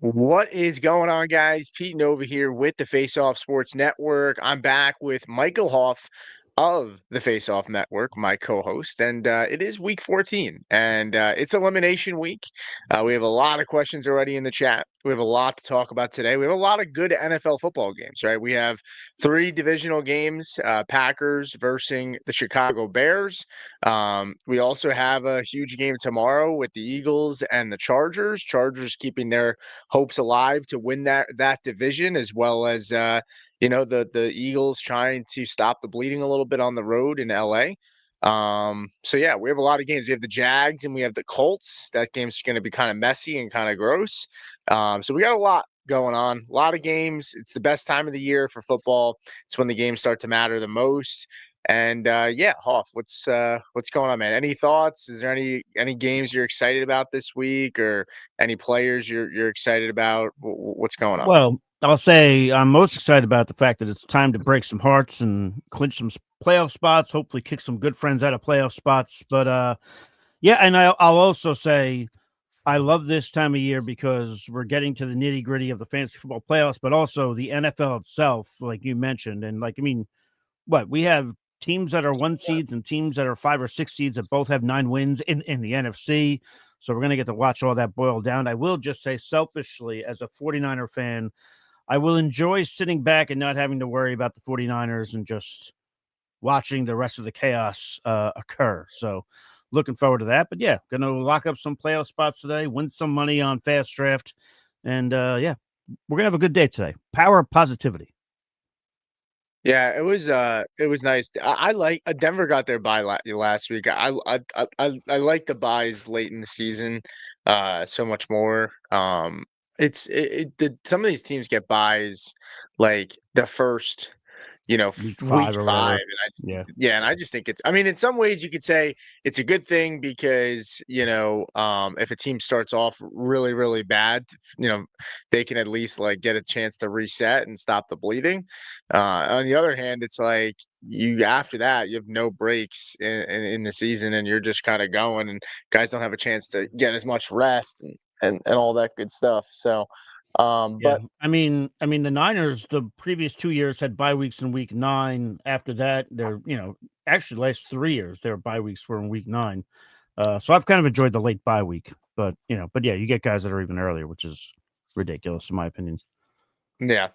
What is going on, guys? Pete Nova here with the Face Off Sports Network. I'm back with Michael Hauff of the Face Off Network, my co-host, and it is week 14, and it's elimination week. We have a lot of questions already in the chat. We have a lot to talk about today. We have a lot of good NFL football games, right? We have three divisional games: Packers versus the Chicago Bears. We also have a huge game tomorrow with the Eagles and the Chargers. Chargers keeping their hopes alive to win that division, as well as the Eagles trying to stop the bleeding a little bit on the road in LA. So yeah, we have a lot of games. We have the Jags and we have the Colts. That game's going to be kind of messy and kind of gross. So we got a lot going on, a lot of games. It's the best time of the year for football. It's when the games start to matter the most. And yeah, Hoff, what's going on, man? Any thoughts? Is there any games you're excited about this week, or any players you're excited about? What's going on? Well, I'll say I'm most excited about the fact that it's time to break some hearts and clinch some playoff spots. Hopefully, kick some good friends out of playoff spots. But yeah, and I'll also say I love this time of year because we're getting to the nitty gritty of the fantasy football playoffs, but also the NFL itself, like you mentioned. And like, I mean, what we have teams that are one seeds and teams that are 5 or 6 seeds that both have 9 wins in the NFC. So we're going to get to watch all that boil down. I will just say selfishly, as a 49er fan, I will enjoy sitting back and not having to worry about the 49ers and just watching the rest of the chaos occur. So looking forward to that. But yeah, going to lock up some playoff spots today, win some money on Fast Draft. And yeah, we're going to have a good day today. Power of positivity. Yeah, it was nice. I like Denver got their bye last week. I like the buys late in the season, so much more. Some of these teams get buys like the first, Week week 5 or 5, whatever. and Yeah. and I just think I mean, in some ways you could say it's a good thing because, if a team starts off really, really bad, they can at least like get a chance to reset and stop the bleeding. On the other hand, it's like you after that you have no breaks in the season, and you're just kind of going, and guys don't have a chance to get as much rest and all that good stuff. So, Yeah, but I mean, the Niners the previous 2 years had bye weeks in week 9. After that, they're actually last 3 years their bye weeks were in week 9. So I've kind of enjoyed the late bye week, but yeah, you get guys that are even earlier, which is ridiculous in my opinion. yeah.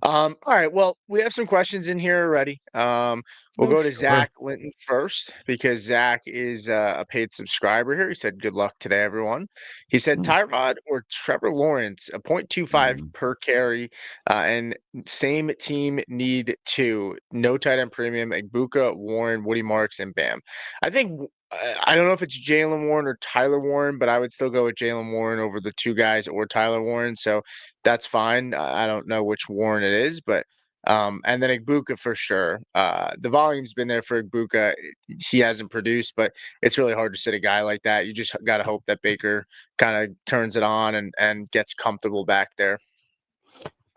All right. Well, we have some questions in here already. We'll Oh, go to sure. Zach Linton first because Zach is a paid subscriber here. He said, "Good luck today, everyone." He said, Mm, "Tyrod or Trevor Lawrence, a 0.25 mm. per carry, and same team need two. No tight end premium. Egbuka, Warren, Woody Marks, and Bam." I think I don't know if it's Jalen Warren or Tyler Warren, but I would still go with Jalen Warren over the two guys or Tyler Warren. So that's fine. I don't know which Warren it is, but and then Igbuka for sure. The volume's been there for Igbuka. He hasn't produced, but it's really hard to sit a guy like that. You just got to hope that Baker kind of turns it on and gets comfortable back there.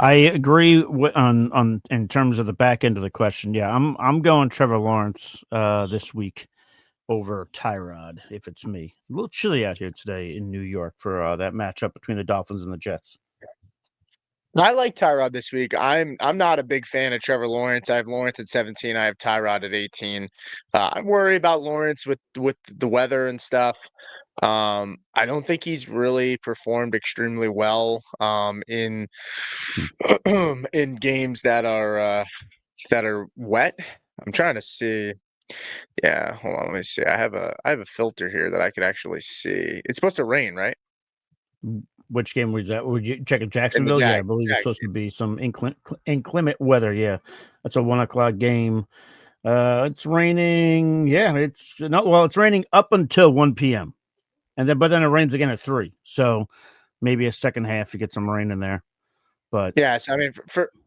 I agree on in terms of the back end of the question. Yeah, I'm going Trevor Lawrence this week over Tyrod if it's me. A little chilly out here today in New York for that matchup between the Dolphins and the Jets. I like Tyrod this week. I'm not a big fan of Trevor Lawrence. I have Lawrence at 17. I have Tyrod at 18. I worry about Lawrence with the weather and stuff. I don't think he's really performed extremely well in in games that are wet. I'm trying to see. Yeah, hold on. Let me see. I have a filter here that I could actually see. It's supposed to rain, right? Which game was that? Would you check in In the Jacksonville? Yeah, I believe it's Jag supposed to be some inclement weather. Yeah, that's a 1 o'clock game. It's raining. Yeah, it's not well. It's raining up until 1 p.m. and then it rains again at 3. So maybe a second half you get some rain in there. But Yes, I mean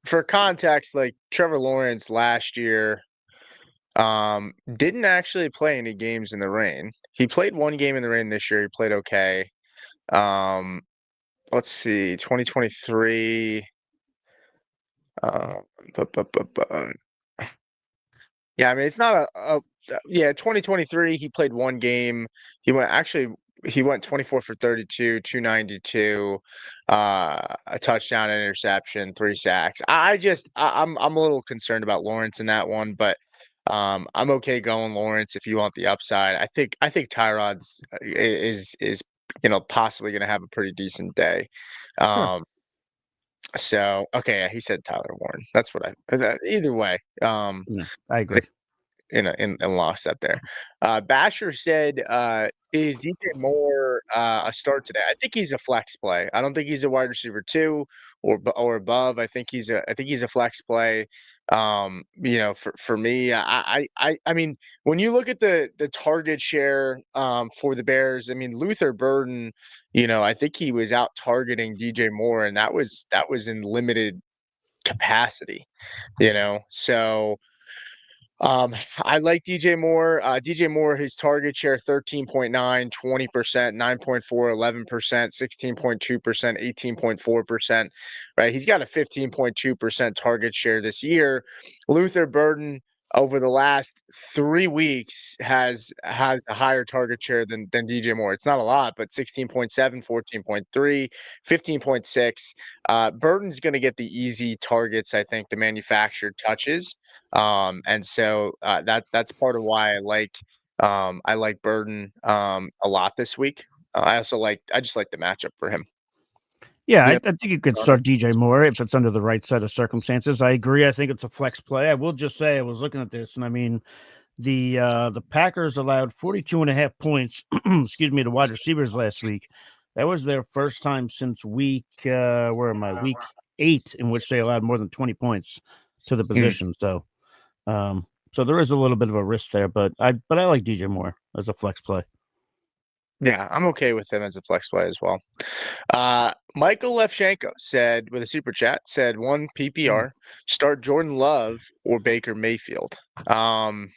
for context, like Trevor Lawrence last year didn't actually play any games in the rain. He played one game in the rain this year. He played okay. Um let's see, 2023 uh yeah, I mean it's not yeah, 2023 he played one game. He went actually he went 24 for 32, 292, a touchdown, an interception, 3 sacks. I'm a little concerned about Lawrence in that one, but I'm okay going Lawrence if you want the upside. I think Tyrod's is possibly going to have a pretty decent day. Sure. Um, so okay, yeah, he said Tyler Warren. That's what either way. Yeah, I agree. In lockstep there. Basher said, "Is DJ Moore a start today?" I think he's a flex play. I don't think he's a wide receiver 2 or above. I think he's a flex play. For me, I mean, when you look at the target share for the Bears, I mean, Luther Burden, I think he was out targeting DJ Moore, and that was in limited capacity. So. I like DJ Moore. DJ Moore, his target share 13.9, 20%, 9.4, 11%, 16.2%, 18.4%, right? He's got a 15.2% target share this year. Luther Burden over the last 3 weeks has a higher target share than DJ Moore. It's not a lot, but 16.7, 14.3, 15.6. Burden's going to get the easy targets, I think, the manufactured touches. And so that's part of why I like Burden a lot this week. I just like the matchup for him. Yeah, Do I you think you could have on start DJ Moore if it's under the right set of circumstances. I agree. I think it's a flex play. I will just say I was looking at this, and I mean the Packers allowed 42.5 points, excuse me, to wide receivers last week. That was their first time since where am I? Week 8 in which they allowed more than 20 points to the Mm, position. So there is a little bit of a risk there, but I like DJ Moore as a flex play. yeah, I'm okay with him as a flex play as well. Michael Levchenko said with a super chat said one PPR start Jordan Love or Baker Mayfield. Um,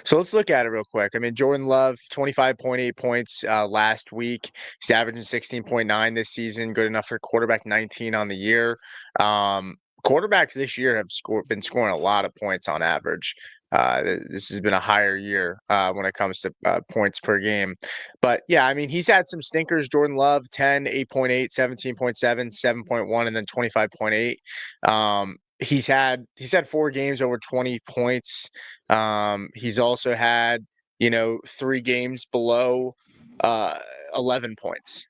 So let's look at it real quick. I mean, Jordan Love, 25.8 points last week. He's averaging 16.9 this season. Good enough for quarterback 19 on the year. Quarterbacks this year have been scoring a lot of points on average. This has been a higher year when it comes to points per game. But yeah, I mean, he's had some stinkers. Jordan Love, 10, 8.8, 17.7, 7.1, and then 25.8. He's had 4 games over 20 points. He's also had, 3 games below uh, 11 points.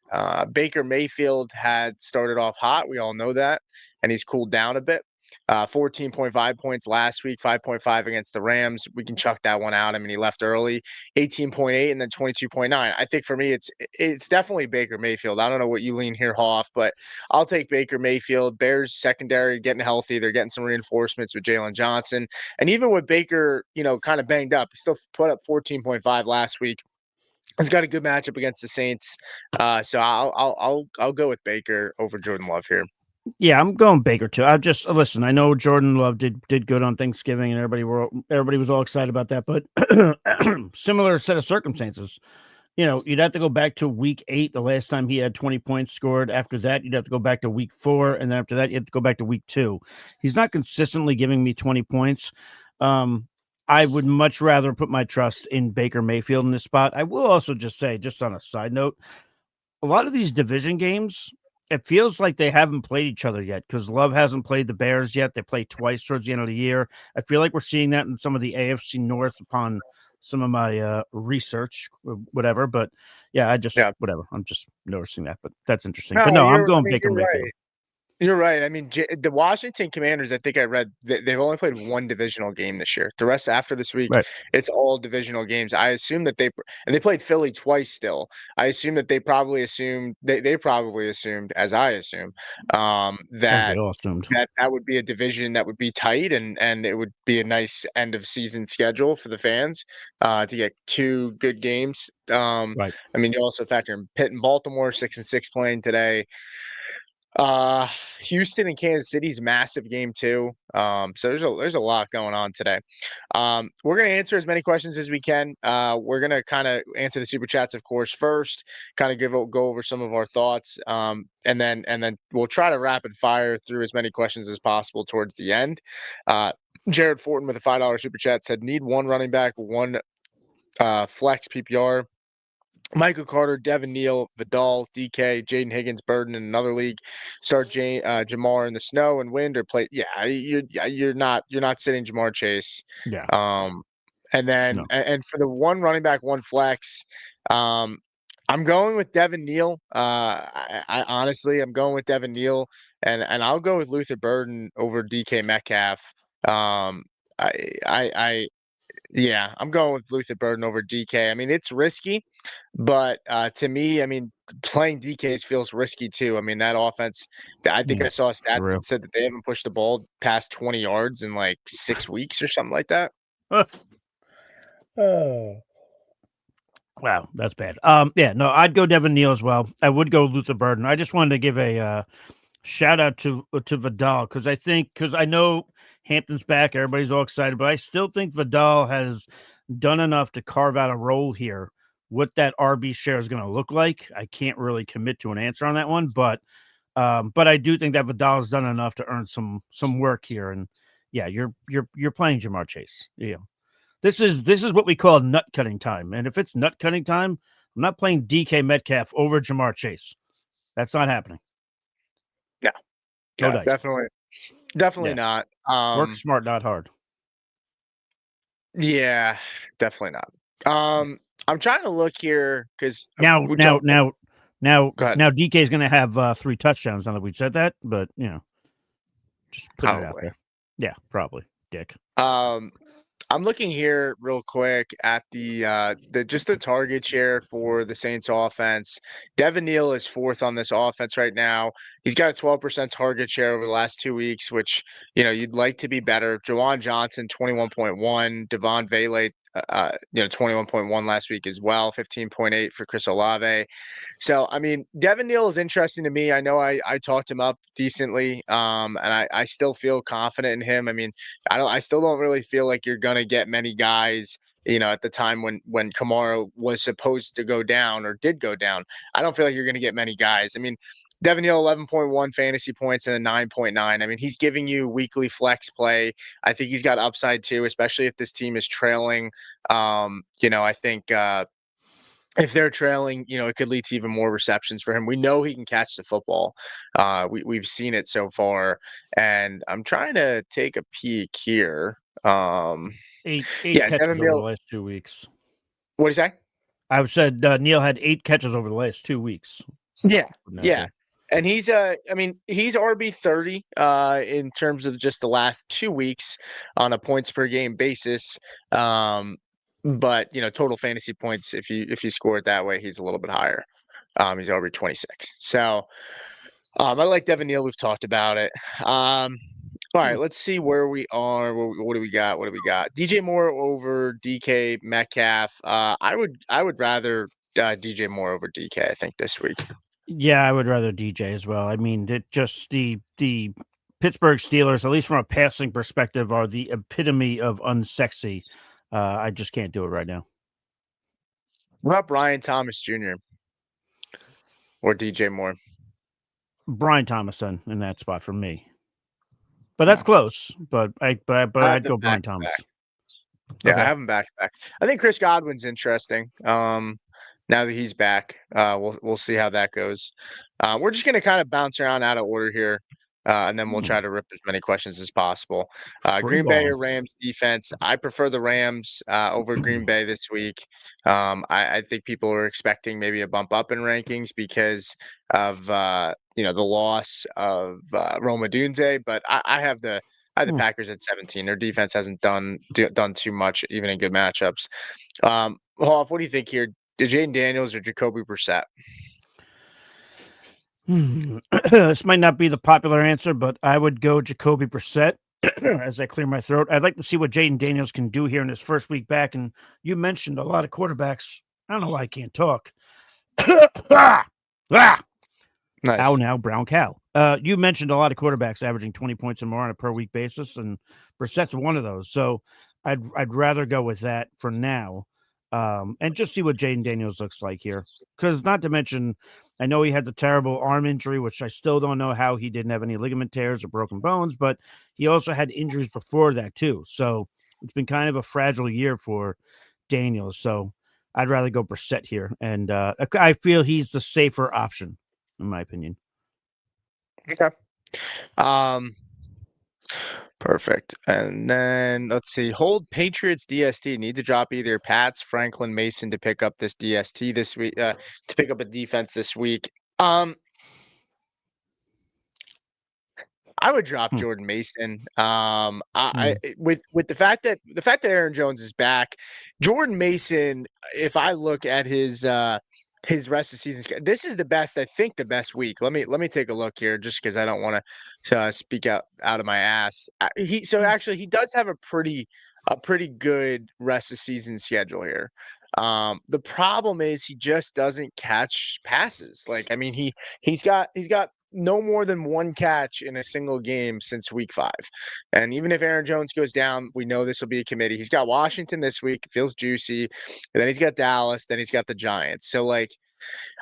Baker Mayfield had started off hot. We all know that. And he's cooled down a bit. 14.5 points last week, 5.5 against the Rams. We can chuck that one out. I mean, he left early, 18.8 and then 22.9. I think for me, it's definitely Baker Mayfield. I don't know what you lean here, Hauff, but I'll take Baker Mayfield. Bears secondary getting healthy. They're getting some reinforcements with Jalen Johnson. And even with Baker, kind of banged up, he still put up 14.5 last week. He's got a good matchup against the Saints. So I'll go with Baker over Jordan Love here. Yeah, I'm going Baker too. I just listen. I know Jordan Love did good on Thanksgiving, and everybody was all excited about that. But similar set of circumstances. You'd have to go back to week 8, the last time he had 20 points scored. After that, you'd have to go back to week 4, and then after that, you have to go back to week 2. He's not consistently giving me 20 points. I would much rather put my trust in Baker Mayfield in this spot. I will also just say, just on a side note, a lot of these division games, it feels like they haven't played each other yet because Love hasn't played the Bears yet. They played twice towards the end of the year. I feel like we're seeing that in some of the AFC North upon some of my research, whatever. But yeah, Yeah. whatever. I'm just noticing that, but that's interesting. But No, no, I'm I going mean, Baker you're right. Mayfield. You're right. I mean, the Washington Commanders, I think I read they've only played one divisional game this year. The rest after this week, Right. it's all divisional games. I assume that and they played Philly twice still. I assume that they probably assumed, as I assume, As we that all assumed. that would be a division that would be tight and it would be a nice end of season schedule for the fans to get 2 good games. Right. I mean, you also factor in Pitt and Baltimore, 6-6 playing today. Uh, Houston and Kansas City's massive game too. So there's a lot going on today. We're gonna answer as many questions as we can. We're gonna kind of answer the super chats, of course, first. Kind of go over some of our thoughts. And then we'll try to rapid fire through as many questions as possible towards the end. Jared Fortin with a $5 super chat said, "Need one running back, one flex PPR." Michael Carter, Devin Neal, Vidal, DK, Jaden Higgins, Burden in another league. Start Jamar in the snow and wind or play. You're not sitting Jamar Chase. Yeah. Um, and then No. and for the one running back, one flex, um, I'm going with Devin Neal. I honestly, I'm going with Devin Neal, and I'll go with Luther Burden over DK Metcalf. Um, I I yeah, I'm going with Luther Burden over DK. I mean, it's risky, but to me, I mean, playing DKs feels risky too. I mean, that offense, I think Yeah. I saw a stat For that said that they haven't pushed the ball past 20 yards in like 6 weeks or something like that. real. Oh. Wow, that's bad. Yeah, no, I'd go Devin Neal as well. I would go Luther Burden. I just wanted to give a shout out to Vidal because I know Hampton's back. Everybody's all excited, but I still think Vidal has done enough to carve out a role here. What that RB share is going to look like, I can't really commit to an answer on that one, but I do think that Vidal has done enough to earn some work here. And yeah, you're playing Jamar Chase. Yeah, this is what we call nut cutting time. And if it's nut cutting time, I'm not playing DK Metcalf over Jamar Chase. That's not happening. No, No no, dice. definitely Yeah, not. work smart, not hard. Yeah, definitely not. I'm trying to look here because Now, we now, jumped. now, now, Go ahead. now, DK is going to have 3 touchdowns. Now that we've said that, but just putting it out Probably. there. Yeah, probably, Dick. Um, I'm looking here real quick at the target share for the Saints offense. Devin Neal is fourth on this offense right now. He's got a 12% target share over the last 2 weeks, which you'd like to be better. Jawan Johnson 21.1, Devon Vele 21.1 last week as well, 15.8 for Chris Olave. So, I mean, Devin Neal is interesting to me. I know I talked him up decently, and I still feel confident in him. I mean, I still don't really feel like you're gonna get many guys, at the time when Kamara was supposed to go down or did go down. I don't feel like you're gonna get many guys. I mean, Devin Neal 11.1 fantasy points and a 9.9. I mean, he's giving you weekly flex play. I think he's got upside too, especially if this team is trailing. I think if they're trailing, it could lead to even more receptions for him. We know he can catch the football. We've seen it so far, and I'm trying to take a peek here. Eight Yeah, catches Devin over the Neal. last 2 weeks. What do you say? I said Neal had 8 catches over the last 2 weeks. Yeah, Putting out yeah. there. And he's he's RB 30 in terms of just the last 2 weeks on a points per game basis. But total fantasy points, if you score it that way, he's a little bit higher. He's RB 26. So I like Devin Neal. We've talked about it. All right, let's see where we are. What do we got? What do we got? DJ Moore over DK Metcalf. I would rather DJ Moore over DK, I think, this week. Yeah, I would rather DJ as well. I mean, the Pittsburgh Steelers, at least from a passing perspective, are the epitome of unsexy. I just can't do it right now. What about Brian Thomas Jr. or DJ Moore? Brian Thomason in that spot for me, but No. that's close. But I have I'd them go back Brian to Thomas. back. Yeah, I Okay, have him back to back. I think Chris Godwin's interesting. Now that he's back, we'll see how that goes. We're just gonna kind of bounce around out of order here, and then we'll try to rip as many questions as possible. free Green Bay balling. or Rams defense? I prefer the Rams over Green Bay this week. I think people are expecting maybe a bump up in rankings because of the loss of Roma Dunze, but I have the Packers at 17. Their defense hasn't done too much, even in good matchups. Hauff, what do you think here? Jaden Daniels or Jacoby Brissett? This might not be the popular answer, but I would go Jacoby Brissett as I clear my throat. I'd like to see what Jaden Daniels can do here in his first week back. And you mentioned a lot of quarterbacks. I don't know why I can't talk. ah! Nice. Ow, now, brown cow. You mentioned a lot of quarterbacks averaging 20 points or more on a per week basis, and Brissett's one of those. So I'd rather go with that for now, and just see what Jaden Daniels looks like here. Because not to mention, I know he had the terrible arm injury, which I still don't know how he didn't have any ligament tears or broken bones, but he also had injuries before that too. So it's been kind of a fragile year for Daniels. So I'd rather go Brissett here, and I feel he's the safer option, in my opinion. Okay. Um, Perfect. And then let's see. Hold Patriots DST. Need to drop either Pats, Franklin, Mason to pick up this DST this week. To pick up a defense this week. I would drop Hmm. Jordan Mason. Hmm. With the fact that Aaron Jones is back, Jordan Mason. If I look at his rest of the season, this is the best. I think the best week. Let me take a look here, just because I don't want to speak out of my ass. Actually he does have a pretty good rest of season schedule here. The problem is he just doesn't catch passes. Like, I mean, he's got no more than one catch in a single game since week 5. And even if Aaron Jones goes down, we know this will be a committee. He's got Washington this week, feels juicy. And then he's got Dallas, then he's got the Giants. So, like,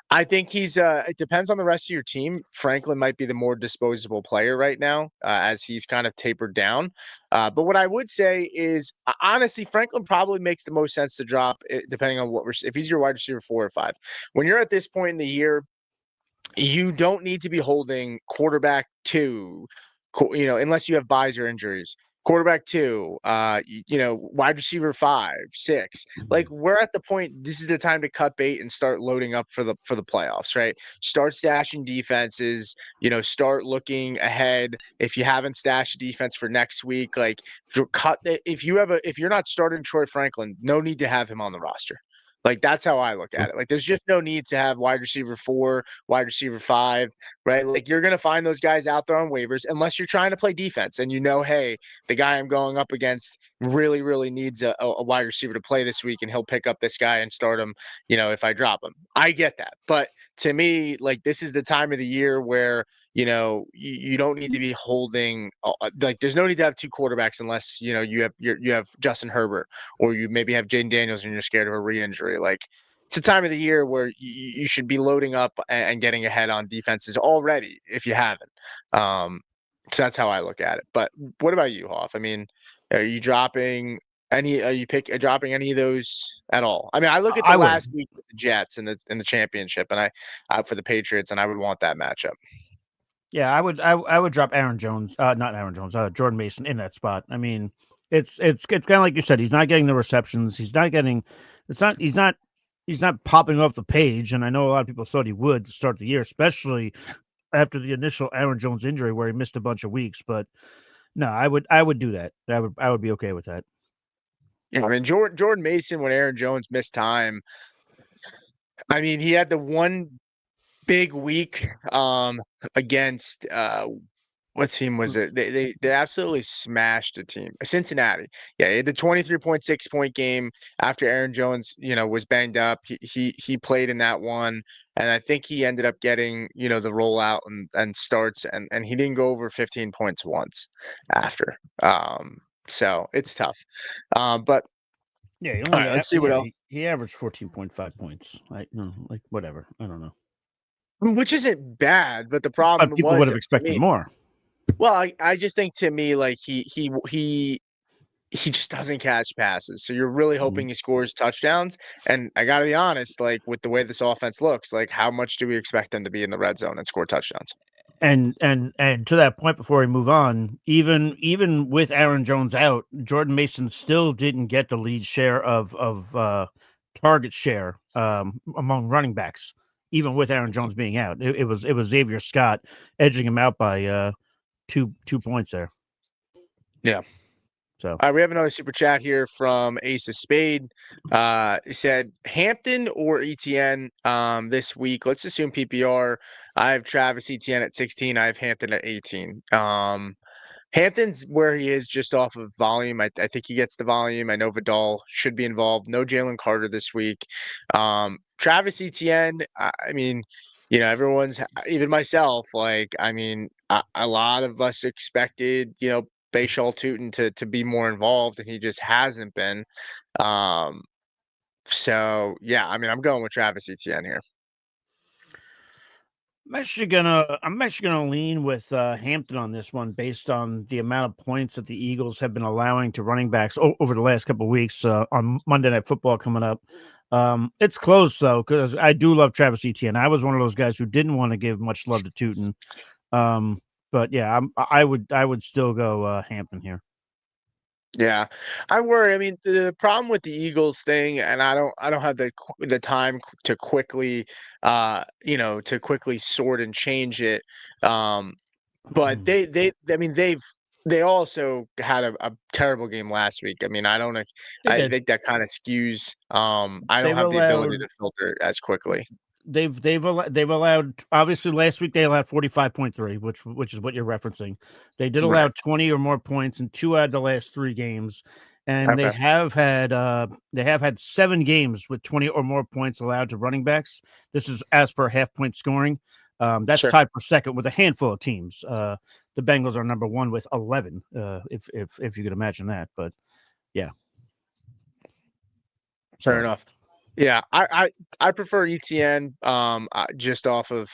I think it depends on the rest of your team. Franklin might be the more disposable player right now, as he's kind of tapered down. But what I would say is, honestly, Franklin probably makes the most sense to drop, depending on if he's your wide receiver 4 or 5. When you're at this point in the year, you don't need to be holding quarterback 2, unless you have buys or injuries. Quarterback 2, wide receiver 5, 6. Like, we're at the point. This is the time to cut bait and start loading up for the playoffs, right? Start stashing defenses. Start looking ahead. If you haven't stashed a defense for next week, like, cut it. If you're not starting Troy Franklin, no need to have him on the roster. Like, that's how I look at it. Like, there's just no need to have wide receiver 4, wide receiver 5, right? Like, you're going to find those guys out there on waivers unless you're trying to play defense and hey, the guy I'm going up against really, really needs a wide receiver to play this week, and he'll pick up this guy and start him, if I drop him. I get that. But to me, like, this is the time of the year where, you don't need to be holding, like, there's no need to have 2 quarterbacks unless, you have Justin Herbert, or you maybe have Jaden Daniels and you're scared of a re-injury. Like, it's a time of the year where you should be loading up and getting ahead on defenses already if you haven't. So that's how I look at it. But what about you, Hauff? I mean, are you dropping dropping any of those at all? I mean, I look at the I would. last week with the Jets in the championship, and I for the Patriots, and I would want that matchup. Yeah, I would drop Aaron Jones, not Aaron Jones, Jordan Mason in that spot. I mean, it's kind of like you said. He's not getting the receptions. He's not getting. It's not. He's not popping off the page. And I know a lot of people thought he would to start the year, especially after the initial Aaron Jones injury where he missed a bunch of weeks. But no, I would do that. I would be okay with that. I mean, Jordan Mason, when Aaron Jones missed time, I mean, he had the one big week against what team was it? They absolutely smashed a team. Cincinnati. Yeah, he had the 23.6 point game after Aaron Jones, was banged up. He played in that one, and I think he ended up getting, the rollout and starts, and he didn't go over 15 points once after. So it's tough. But Yeah, he all only right, let's see what else. he averaged 14.5 points. Like no, like whatever. I don't know. Which isn't bad, but the But problem people would was, have to expected me, more. well, I just think, to me, like, he just doesn't catch passes. So you're really Mhm. hoping he scores touchdowns. And I got to be honest, like, with the way this offense looks, like, how much do we expect them to be in the red zone and score touchdowns? And to that point, before we move on, even with Aaron Jones out, Jordan Mason still didn't get the lead share of target share among running backs, even with Aaron Jones being out. It was Xavier Scott edging him out by 2 points there. Yeah. So We have another super chat here from Ace of Spade. He said Hampton or ETN this week. Let's assume PPR. I have Travis Etienne at 16. I have Hampton at 18. Hampton's where he is just off of volume. I think he gets the volume. I know Vidal should be involved. No Jalen Carter this week. Travis Etienne, I mean, everyone's, even myself, like, I mean, a lot of us expected, Bashal Tutin to be more involved, and he just hasn't been. Um, so yeah, I mean, I'm going with Travis Etienne here. I'm actually gonna lean with Hampton on this one based on the amount of points that the Eagles have been allowing to running backs over the last couple of weeks on Monday Night Football coming up. It's close though, because I do love Travis Etienne. I was one of those guys who didn't want to give much love to Tootin. But yeah, I would still go Hampton here. Yeah, I worry. I mean, the problem with the Eagles thing, and I don't have the time to quickly, to quickly sort and change it. Um, but I mean, they also had a terrible game last week. I mean, I don't know. They I did. think that kind of skews. I don't They've have the ability allowed to filter as quickly. they've allowed, obviously last week they allowed 45.3, which is what you're referencing. They did allow Right. 20 or more points in 2 out of the last 3 games, and Okay. they have had 7 games with 20 or more points allowed to running backs. This is as per half point scoring. That's Sure. tied for second with a handful of teams. The Bengals are number 1 with 11, if you could imagine that. But yeah, Fair so enough. Yeah, I prefer ETN. Just off of.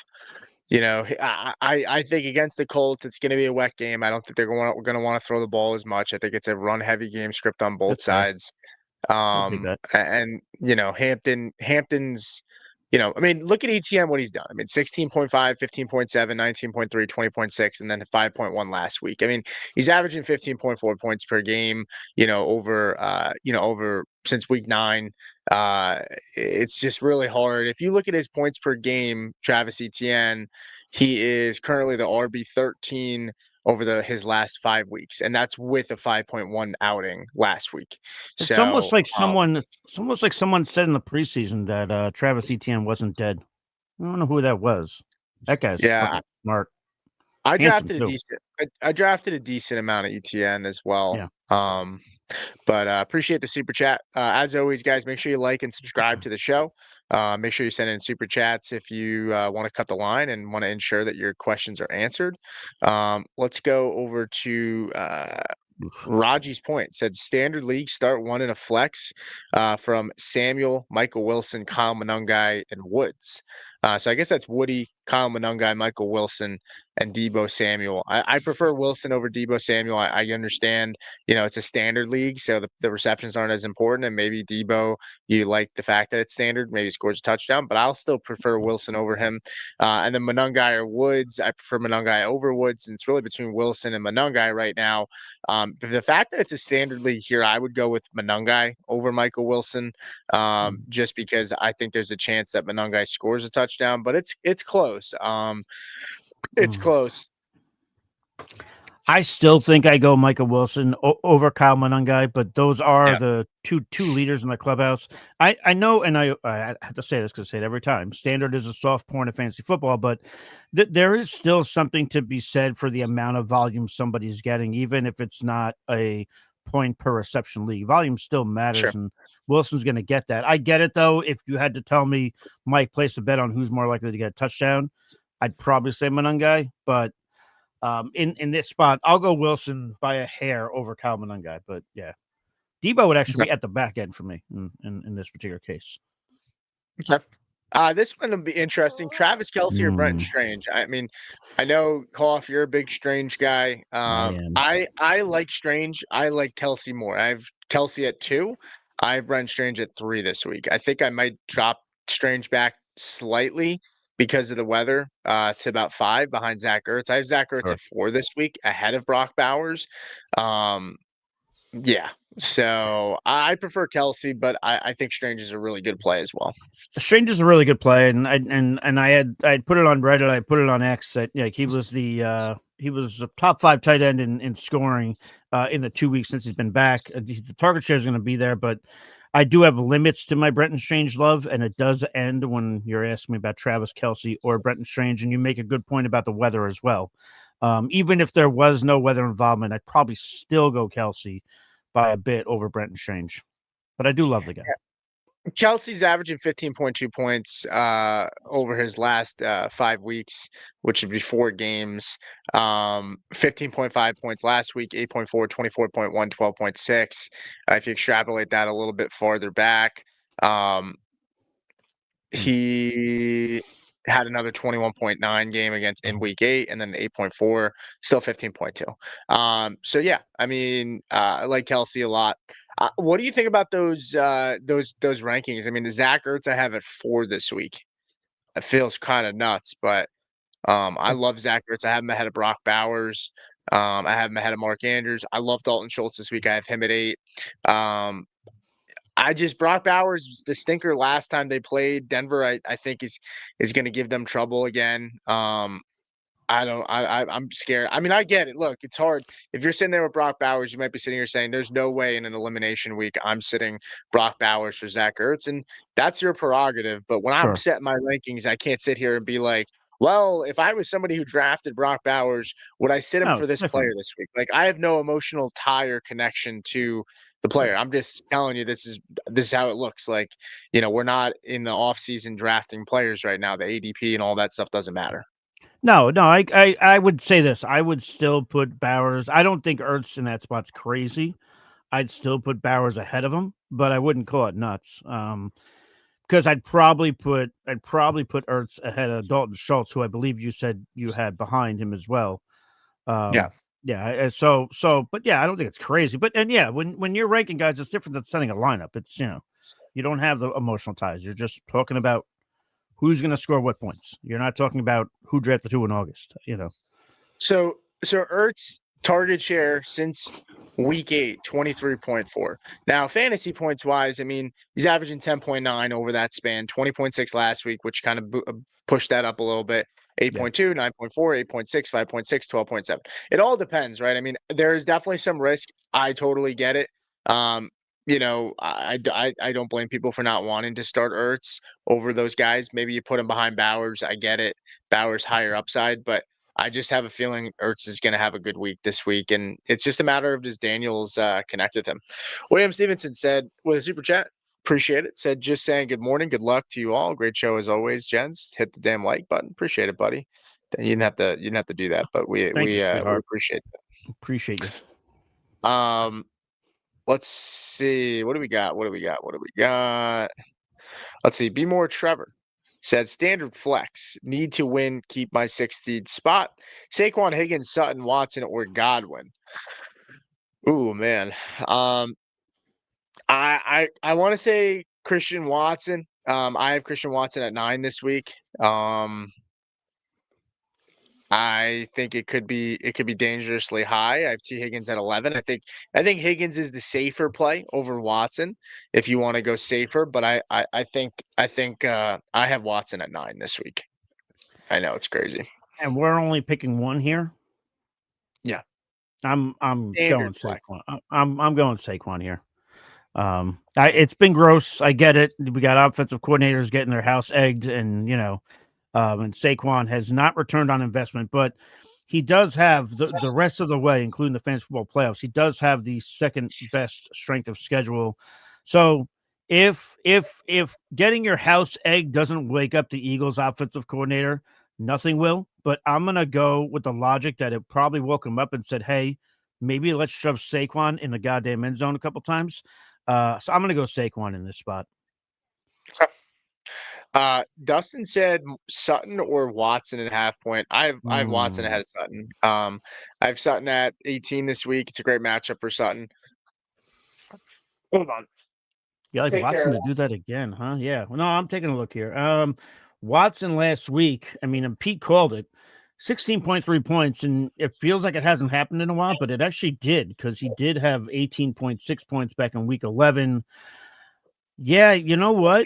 I think against the Colts, it's going to be a wet game. I don't think they're going to want to throw the ball as much. I think it's a run-heavy game script on both that's fair. sides. I'll take that. And Hampton's, I mean, look at ETN, what he's done. I mean, 16.5, 15.7, 19.3, 20.6, and then 5.1 last week. I mean, he's averaging 15.4 points per game, over since week 9. Uh, it's just really hard. If you look at his points per game, Travis Etienne, he is currently the RB 13 over his last 5 weeks, and that's with a 5.1 outing last week. It's almost So, like someone said in the preseason that Travis Etienne wasn't dead. I don't know who that was. That guy's yeah, fucking smart, I handsome drafted a too. decent I drafted a decent amount of ETN as well. Yeah. But appreciate the super chat. As always, guys, make sure you like and subscribe to the show. Make sure you send in super chats if you want to cut the line and want to ensure that your questions are answered. Let's go over to Oof. Raji's point. Said standard league start one in a flex from Samuel, Michael Wilson, Kyle Monungai, and Woods. So I guess that's Woody, Kyle Monungai, Michael Wilson, and Debo Samuel. I prefer Wilson over Debo Samuel. I understand, it's a standard league, so the receptions aren't as important. And maybe Debo, you like the fact that it's standard, maybe scores a touchdown, but I'll still prefer Wilson over him. And then Monungai or Woods, I prefer Monungai over Woods. And it's really between Wilson and Monungai right now. But the fact that it's a standard league here, I would go with Monungai over Michael Wilson, just because I think there's a chance that Monungai scores a touchdown, but it's close. It's Mm. close. I still think I go Michael Wilson over Kyle Monungai, but those are Yeah, the two leaders in the clubhouse. I know, and I have to say this because I say it every time. Standard is a soft porn of fantasy football, but there is still something to be said for the amount of volume somebody's getting, even if it's not a point per reception league. Volume still sure. matters, and Wilson's going to get that. I get it though. If you had to tell me, Mike, place a bet on who's more likely to get a touchdown, I'd probably say Monungai, but in this spot, I'll go Wilson by a hair over Kyle Monungai. But yeah, Debo would actually be at the back end for me in this particular case. Okay. This one will be interesting. Travis Kelce or Brenton Mm, Strange? I mean, I know, Hauff, you're a big Strange guy. I am. I like Strange. I like Kelce more. I have Kelce at 2. I have Brenton Strange at 3 this week. I think I might drop Strange back slightly because of the weather to about 5 behind Zach Ertz. I have Zach Ertz Sure. at 4 this week ahead of Brock Bowers. Um, yeah. So I prefer Kelce, but I think Strange is a really good play as well. Strange is a really good play, and I put it on Reddit, I put it on X that he was the top 5 tight end in scoring in the 2 weeks since he's been back. The target share is going to be there, but I do have limits to my Brenton Strange love, and it does end when you're asking me about Travis Kelce or Brenton Strange, and you make a good point about the weather as well. Even if there was no weather involvement, I'd probably still go Kelce by a bit over Brenton Strange, but I do love the guy. Chelsea's averaging 15.2 points over his last 5 weeks, which would be 4 games. 15.5 points last week, 8.4, 24.1, 12.6. If you extrapolate that a little bit farther back, um, Hmm. he had another 21.9 game against in week 8, and then 8.4, still 15.2. So yeah, I mean, I like Kelsey a lot. What do you think about those rankings? I mean, the Zach Ertz I have at 4 this week. It feels kind of nuts, but I love Zach Ertz. I have him ahead of Brock Bowers. I have him ahead of Mark Andrews. I love Dalton Schultz this week. I have him at 8. Um, I just Brock Bowers was the stinker last time they played. Denver, I think is going to give them trouble again. I don't. I'm scared. I mean, I get it. Look, it's hard. If you're sitting there with Brock Bowers, you might be sitting here saying, "There's no way in an elimination week I'm sitting Brock Bowers for Zach Ertz," and that's your prerogative. But when I'm Sure. setting my rankings, I can't sit here and be like, "Well, if I was somebody who drafted Brock Bowers, would I sit him No, for it's this player different. this week?" Like, I have no emotional tie or connection to the Right. player. I'm just telling you this is how it looks. Like, we're not in the off season drafting players right now. The ADP and all that stuff doesn't matter. No, no, I would say this. I would still put Bowers. I don't think Ertz in that spot's crazy. I'd still put Bowers ahead of him, but I wouldn't call it nuts. Because I'd probably put Ertz ahead of Dalton Schultz, who I believe you said you had behind him as well. Yeah. Yeah. But yeah, I don't think it's crazy. But and yeah, when you're ranking guys, it's different than setting a lineup. It's you don't have the emotional ties. You're just talking about who's going to score what points. You're not talking about who drafted who in August. So Ertz target share since week 8, 23.4. Now, fantasy points wise, I mean, he's averaging 10.9 over that span, 20.6 last week, which kind of pushed that up a little bit. Yeah. 8.2, 9.4, 8.6, 5.6, 12.7. It all depends, right? I mean, there's definitely some risk. I totally get it. I don't blame people for not wanting to start Ertz over those guys. Maybe you put him behind Bowers. I get it. Bowers higher upside, but I just have a feeling Ertz is going to have a good week this week, and it's just a matter of does Daniels connect with him. William Stevenson said with a super chat, appreciate it. Said just saying good morning, good luck to you all. Great show as always, gents. Hit the damn like button. Appreciate it, buddy. You didn't have to do that, but we Thank you, we uh, we sweetheart. appreciate Appreciate you. it. Let's see. What do we got? What do we got? What do we got? Let's see. Be more Trevor said standard flex. Need to win. Keep my 16th spot. Saquon Higgins, Sutton, Watson, or Godwin. Ooh man. Um, I want to say Christian Watson. I have Christian Watson at 9 this week. I think it could be dangerously high. I have T Higgins at 11. I think Higgins is the safer play over Watson if you want to go safer, but I think I have Watson at 9 this week. I know it's crazy. And we're only picking one here. Yeah. I'm going Standard flex. Saquon. I'm going Saquon here. It's been gross. I get it. We got offensive coordinators getting their house egged, and and Saquon has not returned on investment, but he does have the rest of the way, including the fantasy football playoffs. He does have the second best strength of schedule. So if getting your house egg doesn't wake up the Eagles offensive coordinator, nothing will. But I'm gonna go with the logic that it probably woke him up and said, "Hey, maybe let's shove Saquon in the goddamn end zone a couple times." So I'm gonna go Saquon in this spot. Dustin said Sutton or Watson at half point. I have Watson ahead Mm. of Sutton. I have Sutton at 18 this week. It's a great matchup for Sutton. Hold on. You like Take care Watson of to that. do that again, huh? Yeah. Well, no, I'm taking a look here. Watson last week, I mean, and Pete called it 16.3 points, and it feels like it hasn't happened in a while, but it actually did because he did have 18.6 points back in week 11. Yeah, you know what?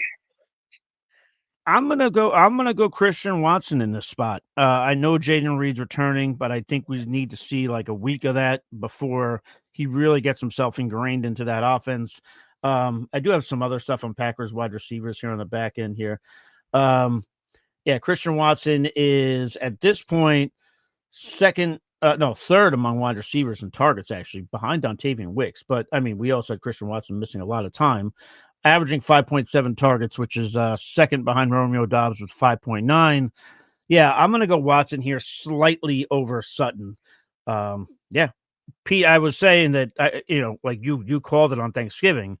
I'm gonna go Christian Watson in this spot. I know Jaden Reed's returning, but I think we need to see like a week of that before he really gets himself ingrained into that offense. I do have some other stuff on Packers wide receivers here on the back end here. Um, yeah, Christian Watson is at this point third among wide receivers and targets, actually, behind Dontavian Wicks. But I mean, we also had Christian Watson missing a lot of time, averaging 5.7 targets, which is second behind Romeo Dobbs with 5.9. Yeah, I'm going to go Watson here slightly over Sutton. Yeah, Pete, I was saying that, like you called it on Thanksgiving.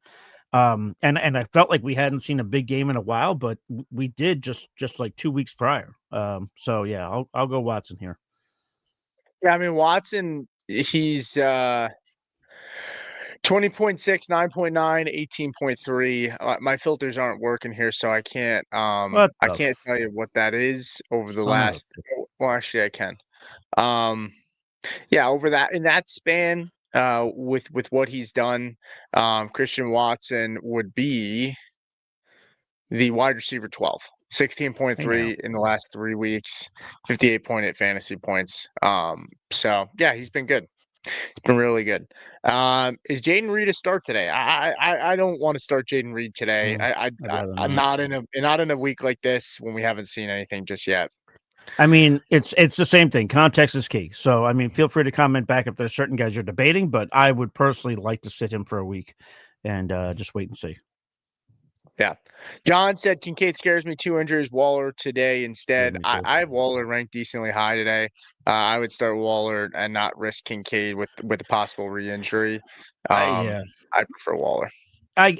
And I felt like we hadn't seen a big game in a while, but we did just like 2 weeks prior. So yeah, I'll go Watson here. Yeah, I mean Watson, he's 20.6, 9.9, 18.3. My filters aren't working here, so What I the can't tell you what that is over the son of a last well, actually I can. Um yeah, over that in that span, with what he's done, Christian Watson would be the wide receiver 12. hey now. 16.3 in the last 3 weeks, 58.8 fantasy points. So yeah, he's been good. It's been really good. Is Jaden Reed a start today? I don't want to start Jaden Reed today. I'd rather I'm not. not in a week like this when we haven't seen anything just yet. I mean, it's the same thing. Context is key. So I mean, feel free to comment back if there's certain guys you're debating, but I would personally like to sit him for a week and just wait and see. Yeah. John said Kincaid scares me. 2 injuries. Waller today Yeah, instead. me too. I have Waller ranked decently high today. I would start Waller and not risk Kincaid with a possible re-injury. Yeah, I prefer Waller. I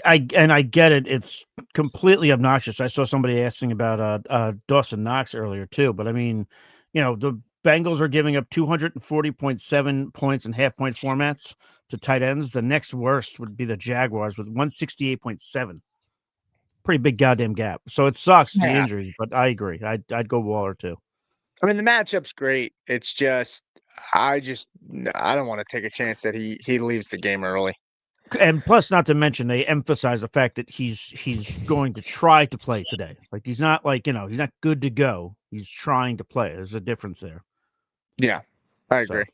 get it. It's completely obnoxious. I saw somebody asking about Dawson Knox earlier too, but I mean, the Bengals are giving up 240.7 points in half point formats to tight ends. The next worst would be the Jaguars with 168.7. Pretty big goddamn gap. So it sucks the Yeah. injuries, but I agree. I'd go Waller too. I mean, the matchup's great. It's just I don't want to take a chance that he leaves the game early. And plus, not to mention, they emphasize the fact that he's going to try to play today. Like he's not like he's not good to go. He's trying to play. There's a difference there. Yeah, I agree.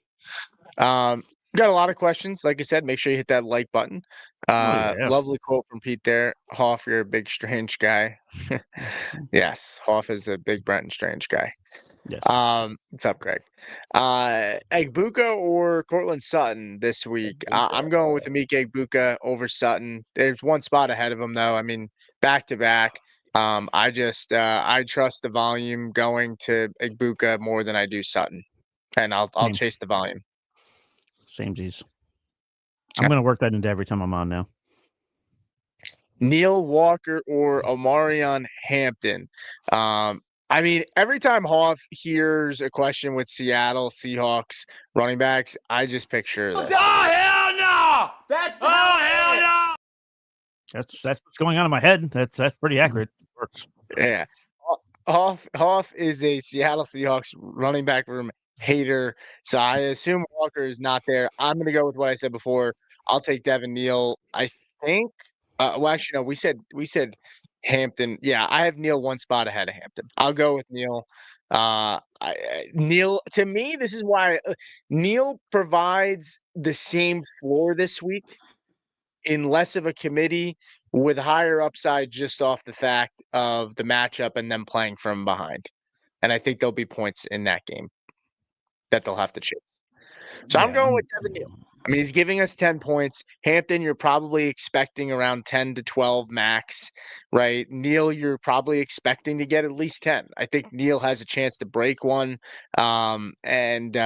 So, Got a lot of questions. Like I said, make sure you hit that like button. oh yeah, Lovely quote from Pete there. Hauff, you're a big strange guy. Yes, Hauff is a big Brenton strange guy. yes. What's up, Greg? Egbuka or Cortland Sutton this week? I'm going with Amik Egbuka over Sutton. There's one spot ahead of him though. I mean, back to back. I trust the volume going to Egbuka more than I do Sutton, and I'll Same, chase the volume. samesies. I'm gonna work that into every time I'm on now. Neil Walker or Omarion Hampton. I mean, every time Hauff hears a question with Seattle Seahawks running backs, I just picture this. Oh hell no! That's hell no! That's what's going on in my head. That's pretty accurate. Works. Yeah. Hauff is a Seattle Seahawks running back room hater. So I assume Walker is not there. I'm going to go with what I said before. I'll take Devin Neal. I think. Well, actually, no. We said Hampton. Yeah, I have Neal one spot ahead of Hampton. I'll go with Neal. Neal. To me, this is why Neal provides the same floor this week in less of a committee with higher upside just off the fact of the matchup and them playing from behind. And I think there'll be points in that game that they'll have to chase. So I'm Yeah. going with Devin Neal. I mean, he's giving us 10 points. Hampton, you're probably expecting around 10 to 12 max, right? Neal, you're probably expecting to get at least 10. I think Neal has a chance to break one and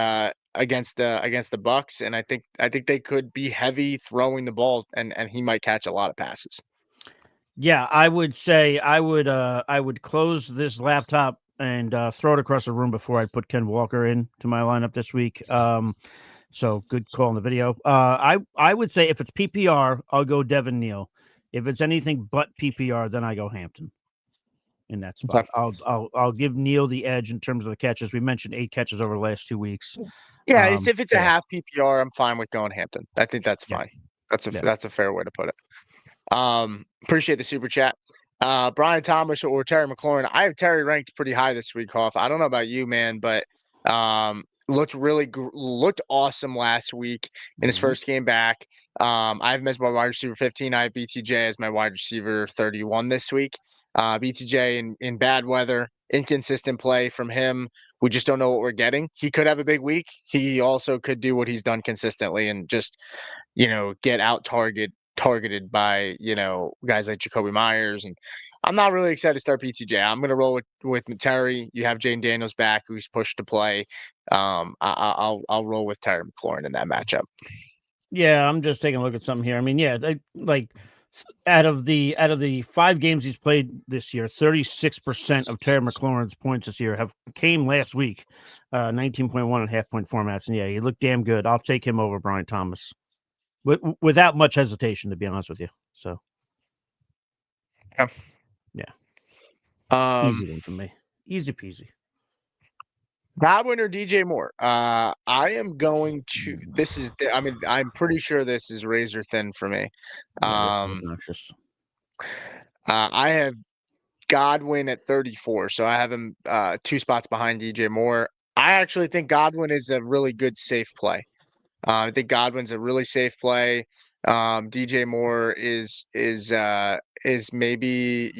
against the Bucks, and I think they could be heavy throwing the ball, and he might catch a lot of passes. Yeah, I would say I would close this laptop and throw it across the room before I put Ken Walker into my lineup this week. So good call in the video. I would say if it's PPR, I'll go Devin Neal. If it's anything but PPR, then I go Hampton in that spot. Okay. I'll give Neal the edge in terms of the catches. We mentioned 8 catches over the last 2 weeks. Yeah, if it's a Yeah, half PPR, I'm fine with going Hampton. I think that's yeah, fine. yeah. That's a fair way to put it. Appreciate the super chat. Brian Thomas or Terry McLaurin. I have Terry ranked pretty high this week, Hauff. I don't know about you, man, but looked awesome last week in his first game back. I have him as my wide receiver 15. I have BTJ as my wide receiver 31 this week. BTJ in bad weather, inconsistent play from him. We just don't know what we're getting. He could have a big week. He also could do what he's done consistently and just, get targeted by, guys like Jacoby Myers. And I'm not really excited to start BTJ. I'm going to roll with Terry. You have Jane Daniels back, who's pushed to play. I'll roll with Terry McLaurin in that matchup. Yeah, I'm just taking a look at something here. I mean, yeah, Out of the 5 games he's played this year, 36% of Terry McLaurin's points this year came last week, 19.1 and half-point formats. And yeah, he looked damn good. I'll take him over Brian Thomas without much hesitation, to be honest with you. So, yeah, easy one for me. Easy peasy. Godwin or DJ Moore? I am going to. This is. I mean, I'm pretty sure this is razor thin for me. Yeah, obnoxious. I have Godwin at 34, so I have him 2 spots behind DJ Moore. I actually think Godwin is a really good safe play. I think Godwin's a really safe play. DJ Moore is maybe,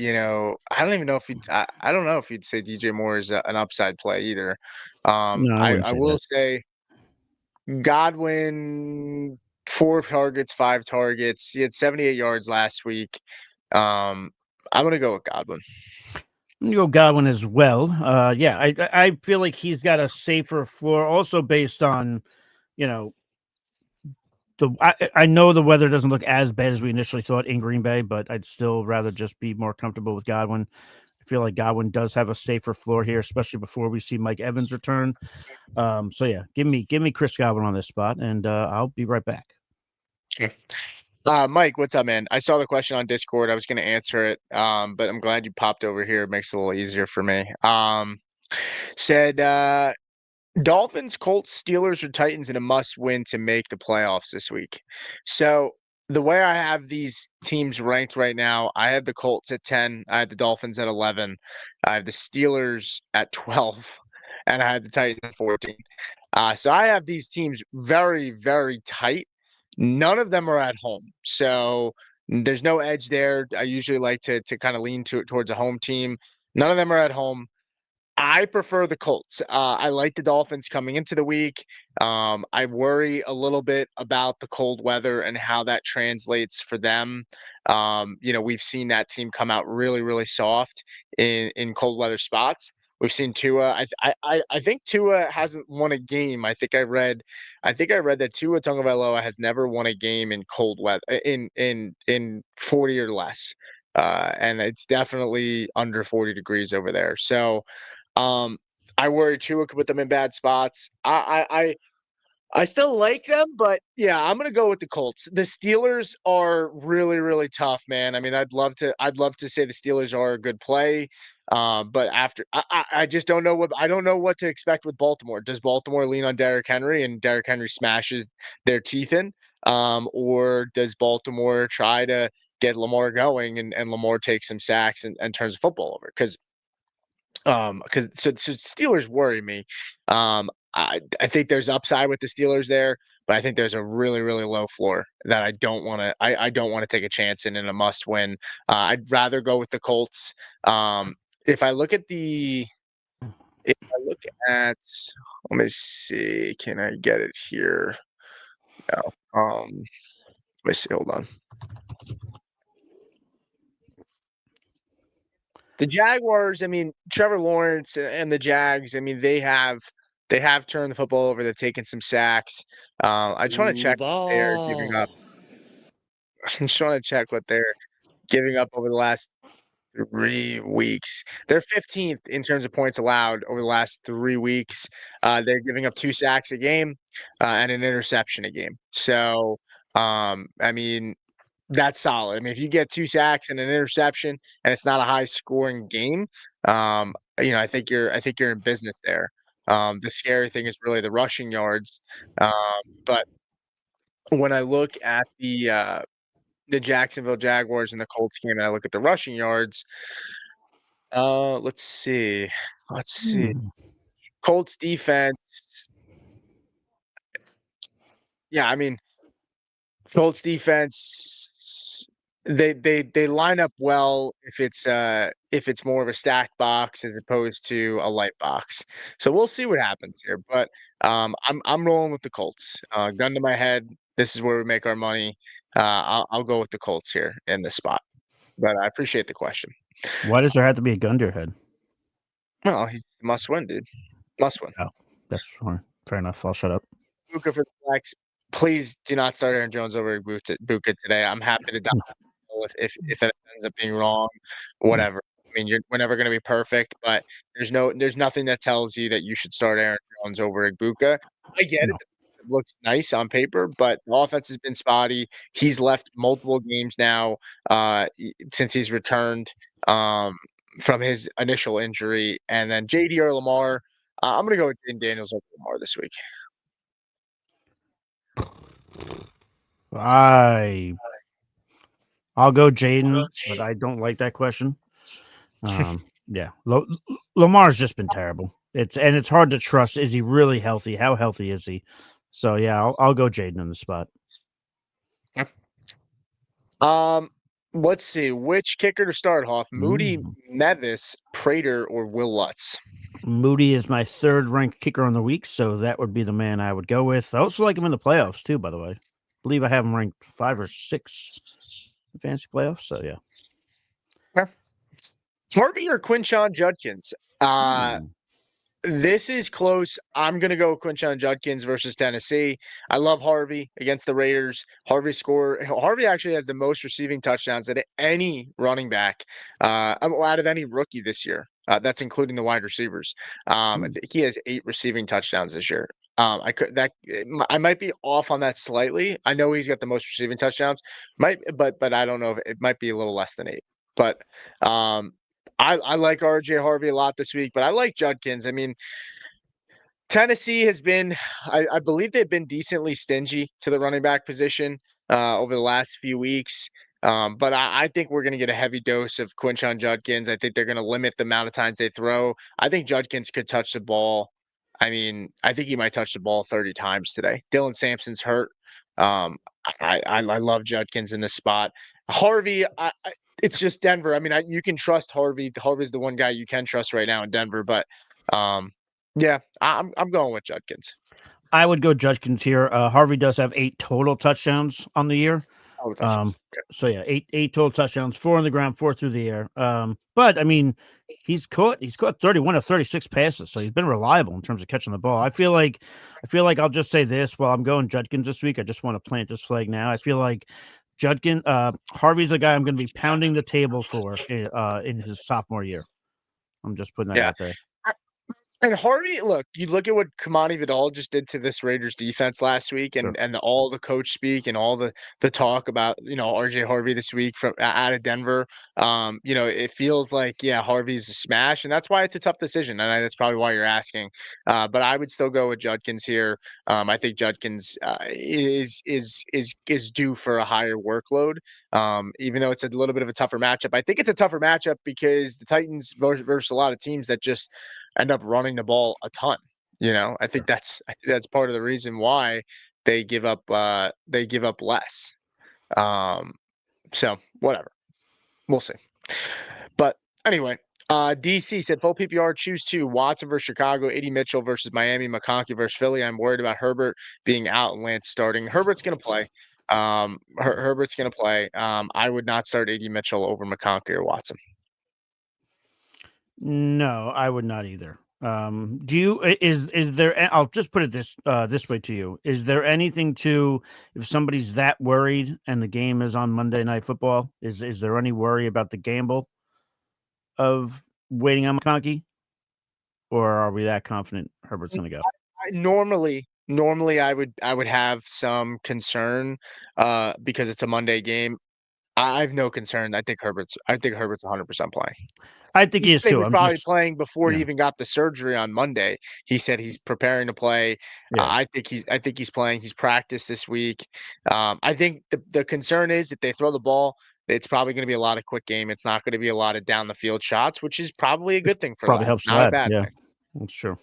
I don't even know if I don't know if you'd say DJ Moore is an upside play either. No, I wouldn't I say will that. say Godwin 4 targets, 5 targets. He had 78 yards last week. I'm gonna go with Godwin. I'm gonna go Godwin as well. Yeah, I feel like he's got a safer floor, also based on, I know the weather doesn't look as bad as we initially thought in Green Bay, but I'd still rather just be more comfortable with Godwin. I feel like Godwin does have a safer floor here, especially before we see Mike Evans return. So yeah, give me Chris Godwin on this spot, and I'll be right back. Okay. Mike, what's up, man? I saw the question on Discord. I was going to answer it, but I'm glad you popped over here. It makes it a little easier for me. Said Dolphins, Colts, Steelers, or Titans in a must-win to make the playoffs this week. So the way I have these teams ranked right now, I have the Colts at 10, I have the Dolphins at 11, I have the Steelers at 12, and I have the Titans at 14. So I have these teams very, very tight. None of them are at home, so there's no edge there. I usually like to kind of lean towards a home team. None of them are at home. I prefer the Colts. I like the Dolphins coming into the week. I worry a little bit about the cold weather and how that translates for them. We've seen that team come out really, really soft in cold weather spots. We've seen Tua. I think Tua hasn't won a game. I think I read that Tua Tagovailoa has never won a game in cold weather in 40 or less. And it's definitely under 40 degrees over there. So I worry Tua could put them in bad spots. I still like them, but yeah, I'm gonna go with the Colts. The Steelers are really, really tough, man. I mean, I'd love to say the Steelers are a good play. But after I just don't know what to expect with Baltimore. Does Baltimore lean on Derrick Henry and Derrick Henry smashes their teeth in? Or does Baltimore try to get Lamar going and Lamar takes some sacks and turns the football over? Because Steelers worry me. I think there's upside with the Steelers there, but I think there's a really, really low floor that I don't want to. I don't want to take a chance in a must win. I'd rather go with the Colts. If I look at let me see, can I get it here? No. Let me see. Hold on. The Jaguars, I mean, Trevor Lawrence and the Jags, I mean, they have turned the football over. They've taken some sacks. I just want to check what they're giving up. I'm just want to check what they're giving up over the last 3 weeks. They're 15th in terms of points allowed over the last 3 weeks. They're giving up 2 sacks a game and an interception a game. So, I mean, that's solid. I mean, if you get 2 sacks and an interception and it's not a high scoring game, I think you're in business there. The scary thing is really the rushing yards. But when I look at the Jacksonville Jaguars and the Colts game and I look at the rushing yards, let's see. Colts defense. Yeah, I mean, Colts defense, they line up well if it's more of a stacked box as opposed to a light box. So we'll see what happens here. But I'm rolling with the Colts. Gun to my head, this is where we make our money. I'll go with the Colts here in this spot. But I appreciate the question. Why does there have to be a gun to your head? Well, he's must win, dude. Must win. Oh, that's fair enough. I'll shut up. Buka for the flex. Please do not start Aaron Jones over Buka today. I'm happy to die if it ends up being wrong, whatever. I mean, we're never going to be perfect, but there's nothing that tells you that you should start Aaron Jones over Ibuka. I get it. No. It looks nice on paper, but the offense has been spotty. He's left multiple games now since he's returned from his initial injury. And then JD or Lamar, I'm going to go with Jaden Daniels over Lamar this week. I'll go Jaden, but I don't like that question. Yeah, Lamar's just been terrible. It's hard to trust. Is he really healthy? How healthy is he? So yeah, I'll go Jaden in the spot. Let's see which kicker to start. Hauff, Moody, Mevis, Prater, or Will Lutz. Moody is my third ranked kicker on the week, so that would be the man I would go with. I also like him in the playoffs too. By the way, I believe I have him ranked 5 or 6 in fantasy playoffs. So yeah. Harvey or Quinshon Judkins? This is close. I'm going to go Quinshon Judkins versus Tennessee. I love Harvey against the Raiders. Harvey actually has the most receiving touchdowns at any running back out of any rookie this year. That's including the wide receivers. I think he has 8 receiving touchdowns this year. I might be off on that slightly. I know he's got the most receiving touchdowns. But I don't know if it might be a little less than 8. But I like RJ Harvey a lot this week, but I like Judkins. I mean, Tennessee has been, I believe they've been decently stingy to the running back position over the last few weeks. But I think we're going to get a heavy dose of Quinshon Judkins. I think they're going to limit the amount of times they throw. I think Judkins could touch the ball. I mean, I think he might touch the ball 30 times today. Dylan Sampson's hurt. I love Judkins in this spot. Harvey, it's just Denver. I mean, you can trust Harvey. Harvey's the one guy you can trust right now in Denver. But yeah, I'm going with Judkins. I would go Judkins here. Harvey does have 8 total touchdowns on the year. So yeah, 8 total touchdowns, 4 on the ground, 4 through the air. But I mean, he's caught 31 of 36 passes, so he's been reliable in terms of catching the ball. I feel like I'll just say this while I'm going Judkins this week. I just want to plant this flag now. I feel like Harvey's a guy I'm going to be pounding the table for in his sophomore year. I'm just putting that out there. And Harvey, you look at what Kamani Vidal just did to this Raiders defense last week, and all the coach speak and all the talk about RJ Harvey this week from out of Denver. It feels like Harvey's a smash, and that's why it's a tough decision, and that's probably why you're asking. But I would still go with Judkins here. I think Judkins is due for a higher workload, even though it's a little bit of a tougher matchup. I think it's a tougher matchup because the Titans versus a lot of teams that just end up running the ball a ton. I think that's part of the reason why they give up less. So whatever, we'll see. But anyway, DC said full PPR, choose 2: Watson versus Chicago, AD Mitchell versus Miami, McConkey versus Philly. I'm worried about Herbert being out and Lance starting. Herbert's gonna play. Herbert's gonna play. I would not start AD Mitchell over McConkey or Watson. No, I would not either. Is there? I'll just put it this way to you: is there anything to, if somebody's that worried and the game is on Monday Night Football? Is there any worry about the gamble of waiting on McConkey, or are we that confident Herbert's going to go? Normally I would have some concern because it's a Monday game. I have no concern. I think Herbert's 100% playing. I think he is too. He was probably playing before he even got the surgery on Monday. He said he's preparing to play. Yeah. I think he's playing. He's practiced this week. I think the concern is if they throw the ball, it's probably going to be a lot of quick game. It's not going to be a lot of down the field shots, which is probably a good thing for probably helps not a bad thing. Thing. That's true.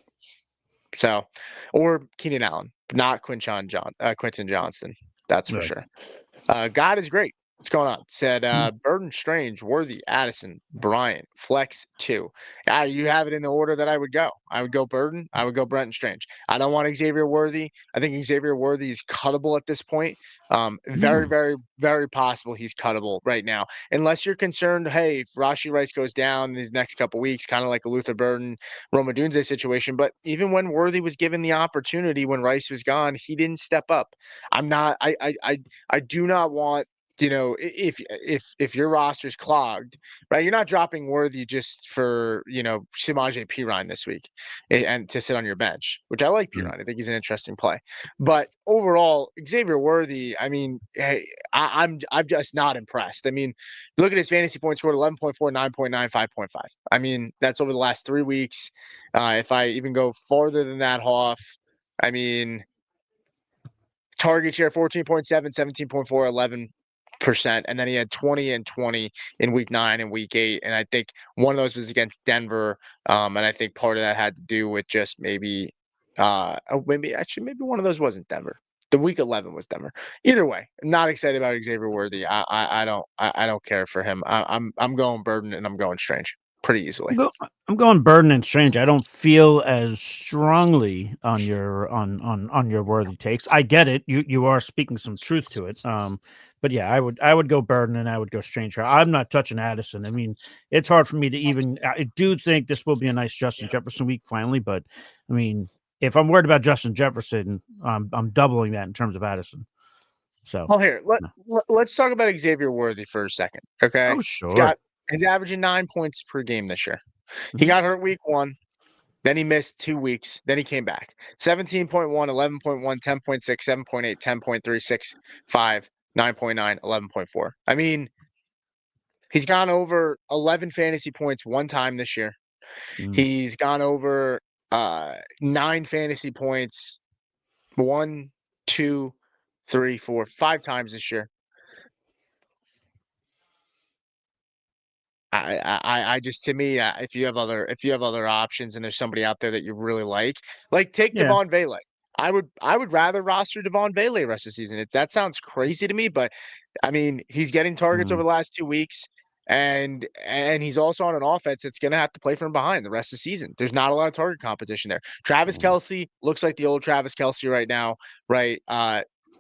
So, or Keenan Allen, not Quinton Johnston. That's for sure. God is great. What's going on? Said Burton, Strange, Worthy, Addison, Bryant, Flex 2. You have it in the order that I would go. I would go Burton. I would go Brenton Strange. I don't want Xavier Worthy. I think Xavier Worthy is cuttable at this point. Very, very, very possible he's cuttable right now. Unless you're concerned, hey, if Rashee Rice goes down these next couple weeks, kind of like a Luther Burton, Rome Odunze situation. But even when Worthy was given the opportunity when Rice was gone, he didn't step up. I do not want if your roster's clogged, right, you're not dropping Worthy just for Samaje Perine this week and to sit on your bench, which I like Mm. Perine. I think he's an interesting play, but overall, Xavier Worthy, I mean, hey, I'm just not impressed. I mean, look at his fantasy points scored: 11.4, 9.9, 5.5. I mean, that's over the last 3 weeks. If I even go farther than that, Hauff, I mean, target share 14.7, 17.4, 11%. And then he had 20 and 20 in week 9 and week 8. And I think one of those was against Denver. And I think part of that had to do with just maybe maybe one of those wasn't Denver. The week 11 was Denver. Either way, not excited about Xavier Worthy. I don't care for him. I'm going Burden and I'm going Strange pretty easily. I'm going Burden and Strange. I don't feel as strongly on your Worthy takes. I get it. You are speaking some truth to it. But yeah, I would go Burden and I would go Strange. I'm not touching Addison. I mean, it's hard for me to even. I do think this will be a nice Justin Jefferson week finally, but I mean, if I'm worried about Justin Jefferson, I'm doubling that in terms of Addison. So, Well, here no. let's talk about Xavier Worthy for a second. Okay, Oh he's got sure. he's averaging 9 points per game this year. He Mhm. got hurt week 1. Then he missed 2 weeks. Then he came back. 17.1, 11.1, 10.6, 7.8, 10.3, 6, 5, 9.9, 11.4. I mean, he's gone over 11 fantasy points one time this year. Mm. He's gone over 9 fantasy points 1, 2, 3, 4, 5 times this year. I just to me, if you have other options and there's somebody out there that you really like take Yeah. Devon Vele. I would rather roster Devon Vele rest of the season. That sounds crazy to me, but I mean he's getting targets over Mm. the last 2 weeks, and he's also on an offense that's going to have to play from behind the rest of the season. There's not a lot of target competition there. Travis Mm. Kelce looks like the old Travis Kelce right now, right?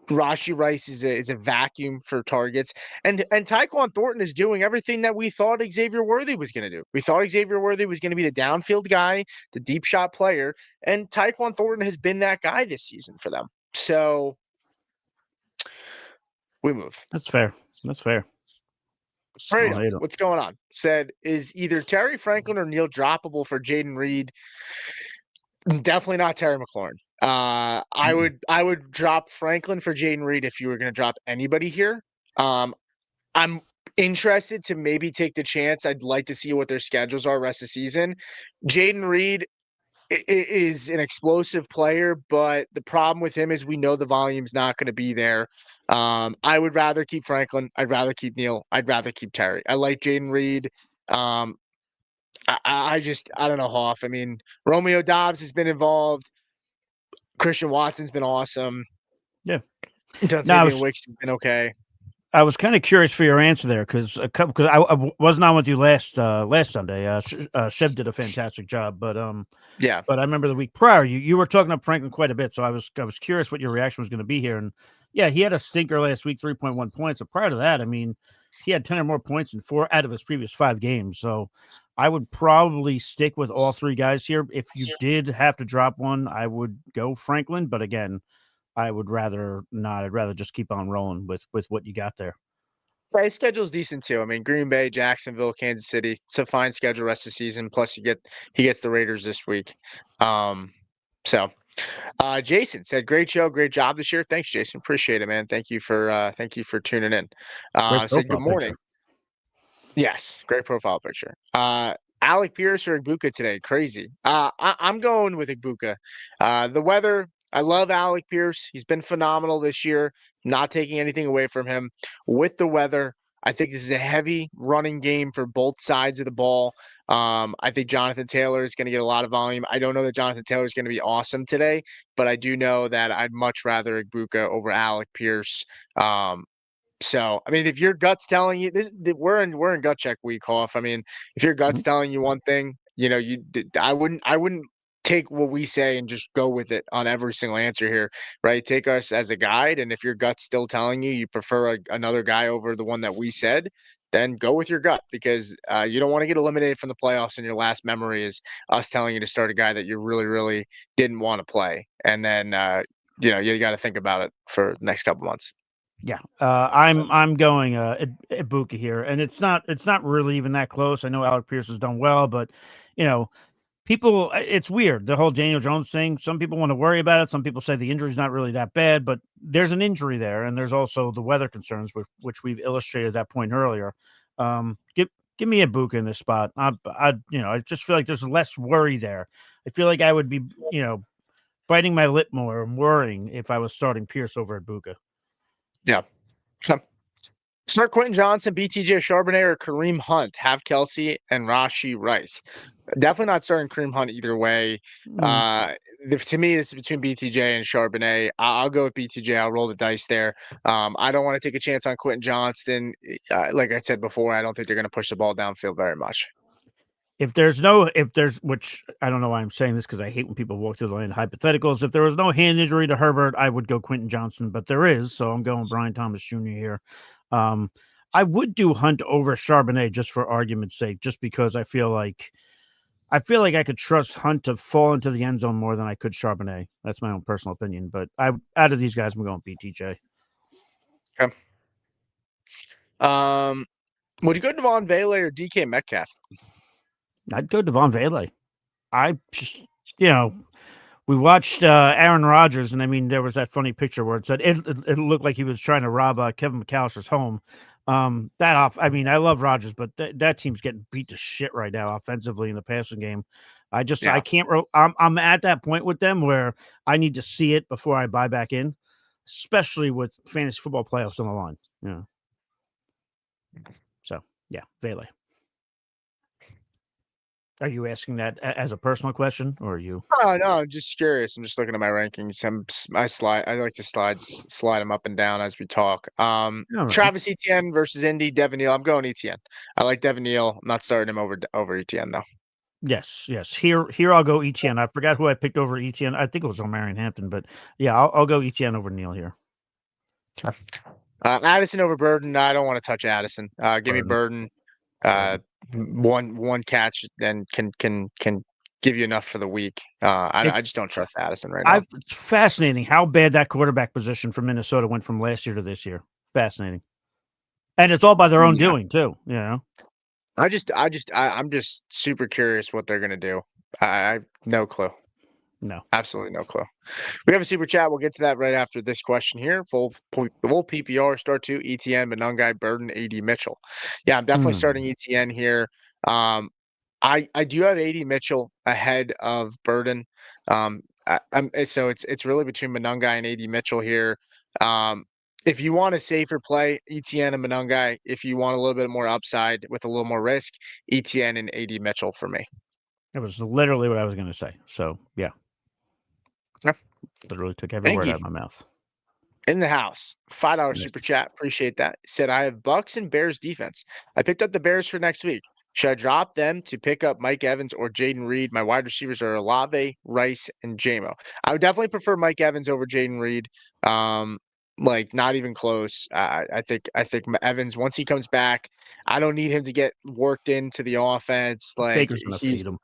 Rashi Rice is a vacuum for targets. And Tyquan Thornton is doing everything that we thought Xavier Worthy was going to do. We thought Xavier Worthy was going to be the downfield guy, the deep shot player, and Tyquan Thornton has been that guy this season for them. So we move. That's fair. That's fair. I don't Fredo, hate him. what's going on? Said, is either Terry Franklin or Neil droppable for Jaden Reed? Definitely not Terry McLaurin. Mm-mm. I would drop Franklin for Jaden Reed if you were going to drop anybody here. I'm interested to maybe take the chance. I'd like to see what their schedules are rest of the season. Jaden Reed is an explosive player, but the problem with him is we know the volume's not going to be there. I would rather keep Franklin. I'd rather keep Neil. I'd rather keep Terry. I like Jaden Reed. Um, I don't know, Hauff. I mean, Romeo Dobbs has been involved. Christian Watson's been awesome. Yeah. No, Dontavian Wicks has been okay. I was kind of curious for your answer there because I wasn't on with you last Sunday. Chev did a fantastic job, Yeah. but I remember the week prior you were talking up Franklin quite a bit, so I was curious what your reaction was going to be here. And yeah, he had a stinker last week, 3.1 points. But prior to that, I mean, he had 10 or more points in 4 out of his previous 5 games. So I would probably stick with all 3 guys here. If you did have to drop one, I would go Franklin. But again, I would rather not. I'd rather just keep on rolling with what you got there. Yeah, his schedule's decent too. I mean, Green Bay, Jacksonville, Kansas City. It's a fine schedule rest of the season. Plus, he gets the Raiders this week. Um, so Jason said, "Great show, great job this year." Thanks, Jason. Appreciate it, man. Thank you for tuning in. Great Said, "Good profile morning." picture. Yes, great profile picture. Alec Pierce or Igbuka today? Crazy. I'm going with Igbuka. The weather. I love Alec Pierce. He's been phenomenal this year. Not taking anything away from him. With the weather, I think this is a heavy running game for both sides of the ball. I think Jonathan Taylor is going to get a lot of volume. I don't know that Jonathan Taylor is going to be awesome today, but I do know that I'd much rather Igbuka over Alec Pierce. So, I mean, if your gut's telling you we're in gut check week, Hauff. I mean, if your gut's Mhm. telling you one thing, I wouldn't take what we say and just go with it on every single answer here, right? Take us as a guide, and if your gut's still telling you prefer another guy over the one that we said, then go with your gut because you don't want to get eliminated from the playoffs. And your last memory is us telling you to start a guy that you really, really didn't want to play, and then you got to think about it for the next couple months. Yeah, I'm going Ibuka here, and it's not really even that close. I know Alec Pierce has done well, but you know, people, it's weird, the whole Daniel Jones thing. Some people want to worry about it. Some people say the injury's not really that bad, but there's an injury there, and there's also the weather concerns, which we've illustrated that point earlier. Give me Ibuka in this spot. I just feel like there's less worry there. I feel like I would be biting my lip more and worrying if I was starting Pierce over Ibuka. Yeah. So, start Quentin Johnson, BTJ Charbonnet, or Kareem Hunt. Have Kelsey and Rashi Rice. Definitely not starting Kareem Hunt either way. To me, this is between BTJ and Charbonnet. I'll go with BTJ. I'll roll the dice there. I don't want to take a chance on Quentin Johnston. Like I said before, I don't think they're going to push the ball downfield very much. If there's, which I don't know why I'm saying this because I hate when people walk through the line of hypotheticals. If there was no hand injury to Herbert, I would go Quentin Johnson, but there is, so I'm going Brian Thomas Jr. here. I would do Hunt over Charbonnet just for argument's sake, just because I feel like I could trust Hunt to fall into the end zone more than I could Charbonnet. That's my own personal opinion, but out of these guys, I'm going BTJ. Okay. Would you go Devon Vele or DK Metcalf? I'd go Devon Vele. I just, we watched Aaron Rodgers, and I mean, there was that funny picture where it said it looked like he was trying to rob Kevin McAllister's home. I mean, I love Rodgers, but that team's getting beat to shit right now offensively in the passing game. I can't. I'm at that point with them where I need to see it before I buy back in, especially with fantasy football playoffs on the line. Yeah. So yeah, Vele. Are you asking that as a personal question, or are you? Oh no, I'm just curious. I'm just looking at my rankings. I like to slide them up and down as we talk. Right. Travis Etienne versus Indy. Devin Neal. I'm going Etienne. I like Devin Neal. I'm not starting him over Etienne though. Yes. Here I'll go Etienne. I forgot who I picked over Etienne. I think it was O'Marion Hampton, but yeah, I'll go Etienne over Neal here. Addison over Burden. I don't want to touch Addison. Give me Burden. One catch and can give you enough for the week. I just don't trust Addison right now. It's fascinating how bad that quarterback position for Minnesota went from last year to this year. Fascinating, and it's all by their own doing too. I'm just super curious what they're gonna do. I have no clue. No, absolutely no clue. We have a super chat. We'll get to that right after this question here. Full PPR start to ETN, Benungai, Burden, AD Mitchell. Yeah, I'm definitely starting ETN here. I do have AD Mitchell ahead of Burden. So it's really between Benungai and AD Mitchell here. If you want a safer play, ETN and Benungai. If you want a little bit more upside with a little more risk, ETN and AD Mitchell for me. That was literally what I was going to say. So yeah. Literally took every word out of my mouth. In the house, $5 super chat. Appreciate that. Said I have Bucks and Bears defense. I picked up the Bears for next week. Should I drop them to pick up Mike Evans or Jaden Reed? My wide receivers are Olave, Rice, and JMO. I would definitely prefer Mike Evans over Jaden Reed. Not even close. I think Evans, once he comes back, I don't need him to get worked into the offense. Baker's gonna feed him.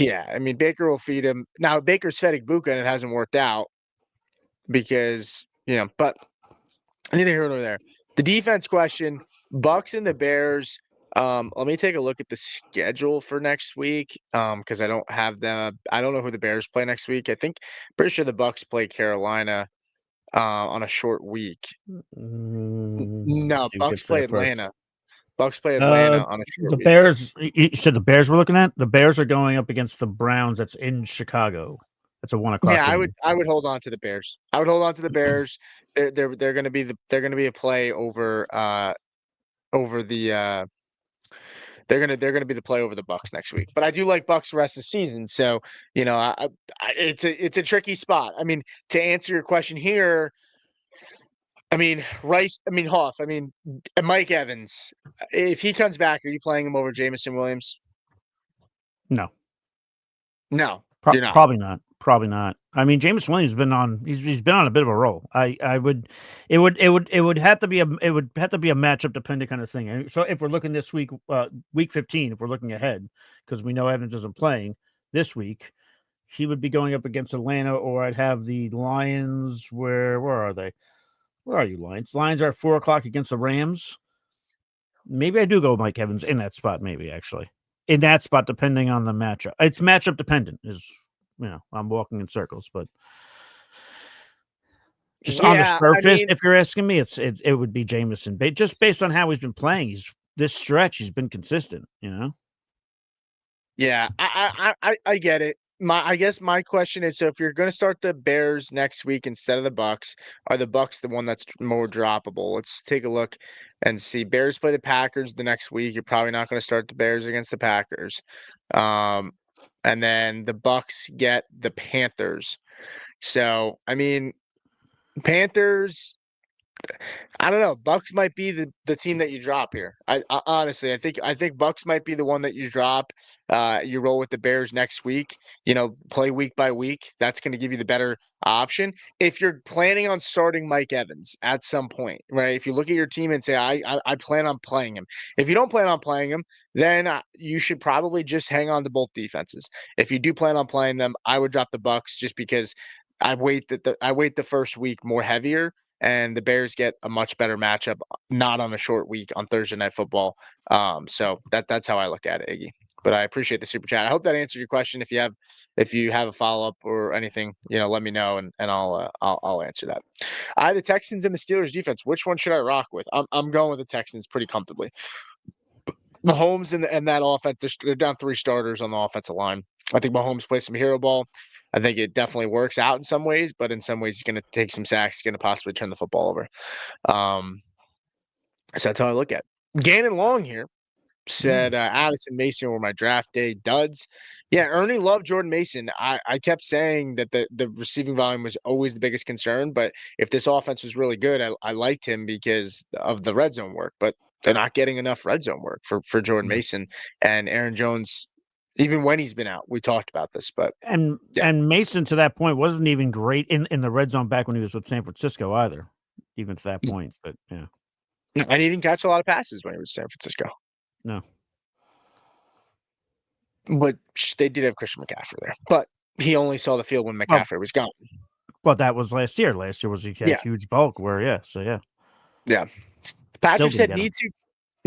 Yeah, I mean Baker will feed him. Now Baker's fed Ibuka and it hasn't worked out because but neither here nor there. The defense question: Bucks and the Bears. Let me take a look at the schedule for next week. Because I don't have them. I don't know who the Bears play next week. Pretty sure the Bucks play Carolina on a short week. No, Bucks play Atlanta. Bucks play Atlanta on a short week. Bears. You said the Bears we're looking at. The Bears are going up against the Browns. That's in Chicago. That's a 1:00. Yeah, I would hold on to the Bears. I would hold on to the Bears. They're going to be a play over the they're going to be the play over the Bucks next week. But I do like Bucks the rest of the season. So, it's a tricky spot. I mean, to answer your question here, I mean, Hauff, Mike Evans, if he comes back, are you playing him over Jameson Williams? No. No. Probably not. Probably not. I mean, Jameson Williams has been on. He's been on a bit of a roll. It would have to be a matchup dependent kind of thing. So if we're looking this week, week 15, if we're looking ahead, because we know Evans isn't playing this week, he would be going up against Atlanta, or I'd have the Lions. Where are they? Where are you, Lions? Lions are at 4:00 against the Rams. Maybe I do go Mike Evans in that spot. Maybe actually in that spot, depending on the matchup. It's matchup dependent. I'm walking in circles, but just on the Yeah, I surface, mean, if you're asking me, it would be Jameson. Just based on how he's been playing, this stretch he's been consistent. yeah, I get it. I guess my question is, so if you're going to start the Bears next week instead of the Bucks, are the Bucks the one that's more droppable? Let's take a look and see. Bears play the Packers the next week. You're probably not going to start the Bears against the Packers. And then the Bucks get the Panthers. So, I mean, Panthers, I don't know. Bucks might be the team that you drop here. I honestly, I think Bucks might be the one that you drop. You roll with the Bears next week. Play week by week. That's going to give you the better option. If you're planning on starting Mike Evans at some point, right? If you look at your team and say, I plan on playing him. If you don't plan on playing him, then you should probably just hang on to both defenses. If you do plan on playing them, I would drop the Bucks just because I wait the first week more heavier, and the Bears get a much better matchup, not on a short week on Thursday Night Football. So that's how I look at it, Iggy. But I appreciate the super chat. I hope that answered your question. If you have a follow up or anything, let me know and I'll answer that. I have the Texans and the Steelers defense. Which one should I rock with? I'm going with the Texans pretty comfortably. Mahomes and that offense, they're down 3 starters on the offensive line. I think Mahomes plays some hero ball. I think it definitely works out in some ways, but in some ways he's going to take some sacks, he's going to possibly turn the football over. So that's how I look at it. Gannon Long here said Addison Mason were my draft day duds. Yeah, Ernie loved Jordan Mason. I kept saying that the receiving volume was always the biggest concern, but if this offense was really good, I liked him because of the red zone work. But they're not getting enough red zone work for Jordan Mason and Aaron Jones, even when he's been out. We talked about this, but And yeah. and Mason to that point wasn't even great in the red zone back when he was with San Francisco either, even to that point. But yeah, And he didn't catch a lot of passes when he was in San Francisco. no. But they did have Christian McCaffrey there. But he only saw the field when McCaffrey was gone. Well, that was last year. Last year was he had Yeah. a huge bulk where, Yeah. Patrick Still said didn't get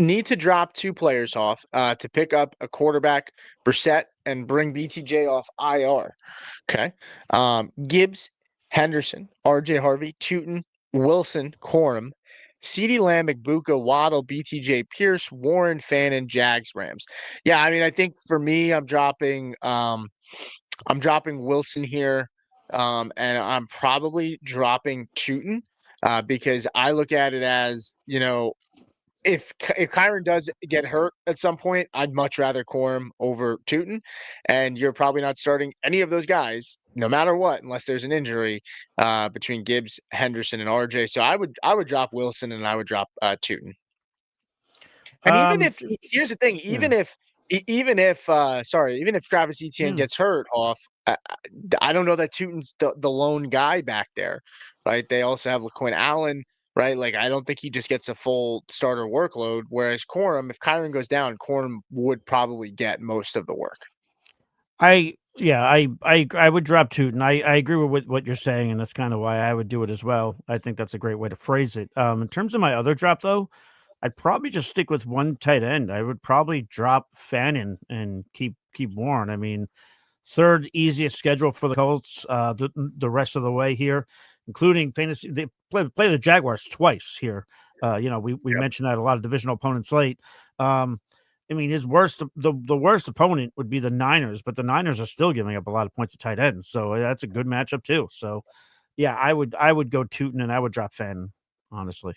need to drop 2 players off to pick up a quarterback, Brissett, and bring BTJ off IR. Okay. Gibbs, Henderson, RJ Harvey, Tootin, Wilson, Corum, CeeDee Lamb, McBuka, Waddle, BTJ, Pierce, Warren, Fannin, Jags, Rams. Yeah, I mean, I think for me, I'm dropping Wilson here, and I'm probably dropping Tootin because I look at it as, if Kyron does get hurt at some point, I'd much rather Corum over Tootin, and you're probably not starting any of those guys, no matter what, unless there's an injury between Gibbs, Henderson, and RJ. So I would drop Wilson and I would drop Tootin. And even if here's the thing, even if Travis Etienne gets hurt off, I don't know that Tootin's the lone guy back there, right? They also have LaQuinn Allen, right? Like I don't think he just gets a full starter workload. Whereas Corum, if Kyron goes down, Corum would probably get most of the work. I would drop Tootin. I agree with what you're saying, and that's kind of why I would do it as well. I think that's a great way to phrase it. In terms of my other drop, though, I'd probably just stick with one tight end. I would probably drop Fannin and keep Warren. I mean, third easiest schedule for the Colts the rest of the way here, including fantasy. They play the Jaguars twice here. We mentioned that a lot of divisional opponents late. I mean, his the worst opponent would be the Niners, but the Niners are still giving up a lot of points to tight ends, so that's a good matchup too. So, yeah, I would go Tootin and I would drop Fannin, honestly.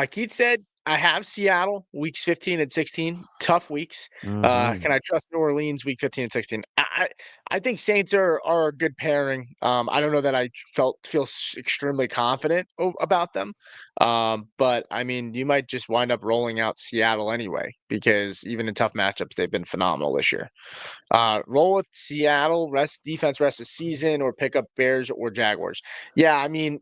Keith said, I have Seattle weeks 15 and 16, tough weeks. Can I trust New Orleans week 15 and 16? I think Saints are a good pairing. I don't know that I feel extremely confident about them. But I mean, you might just wind up rolling out Seattle anyway, because even in tough matchups, they've been phenomenal this year. Roll with Seattle, rest the season, or pick up Bears or Jaguars. Yeah, I mean,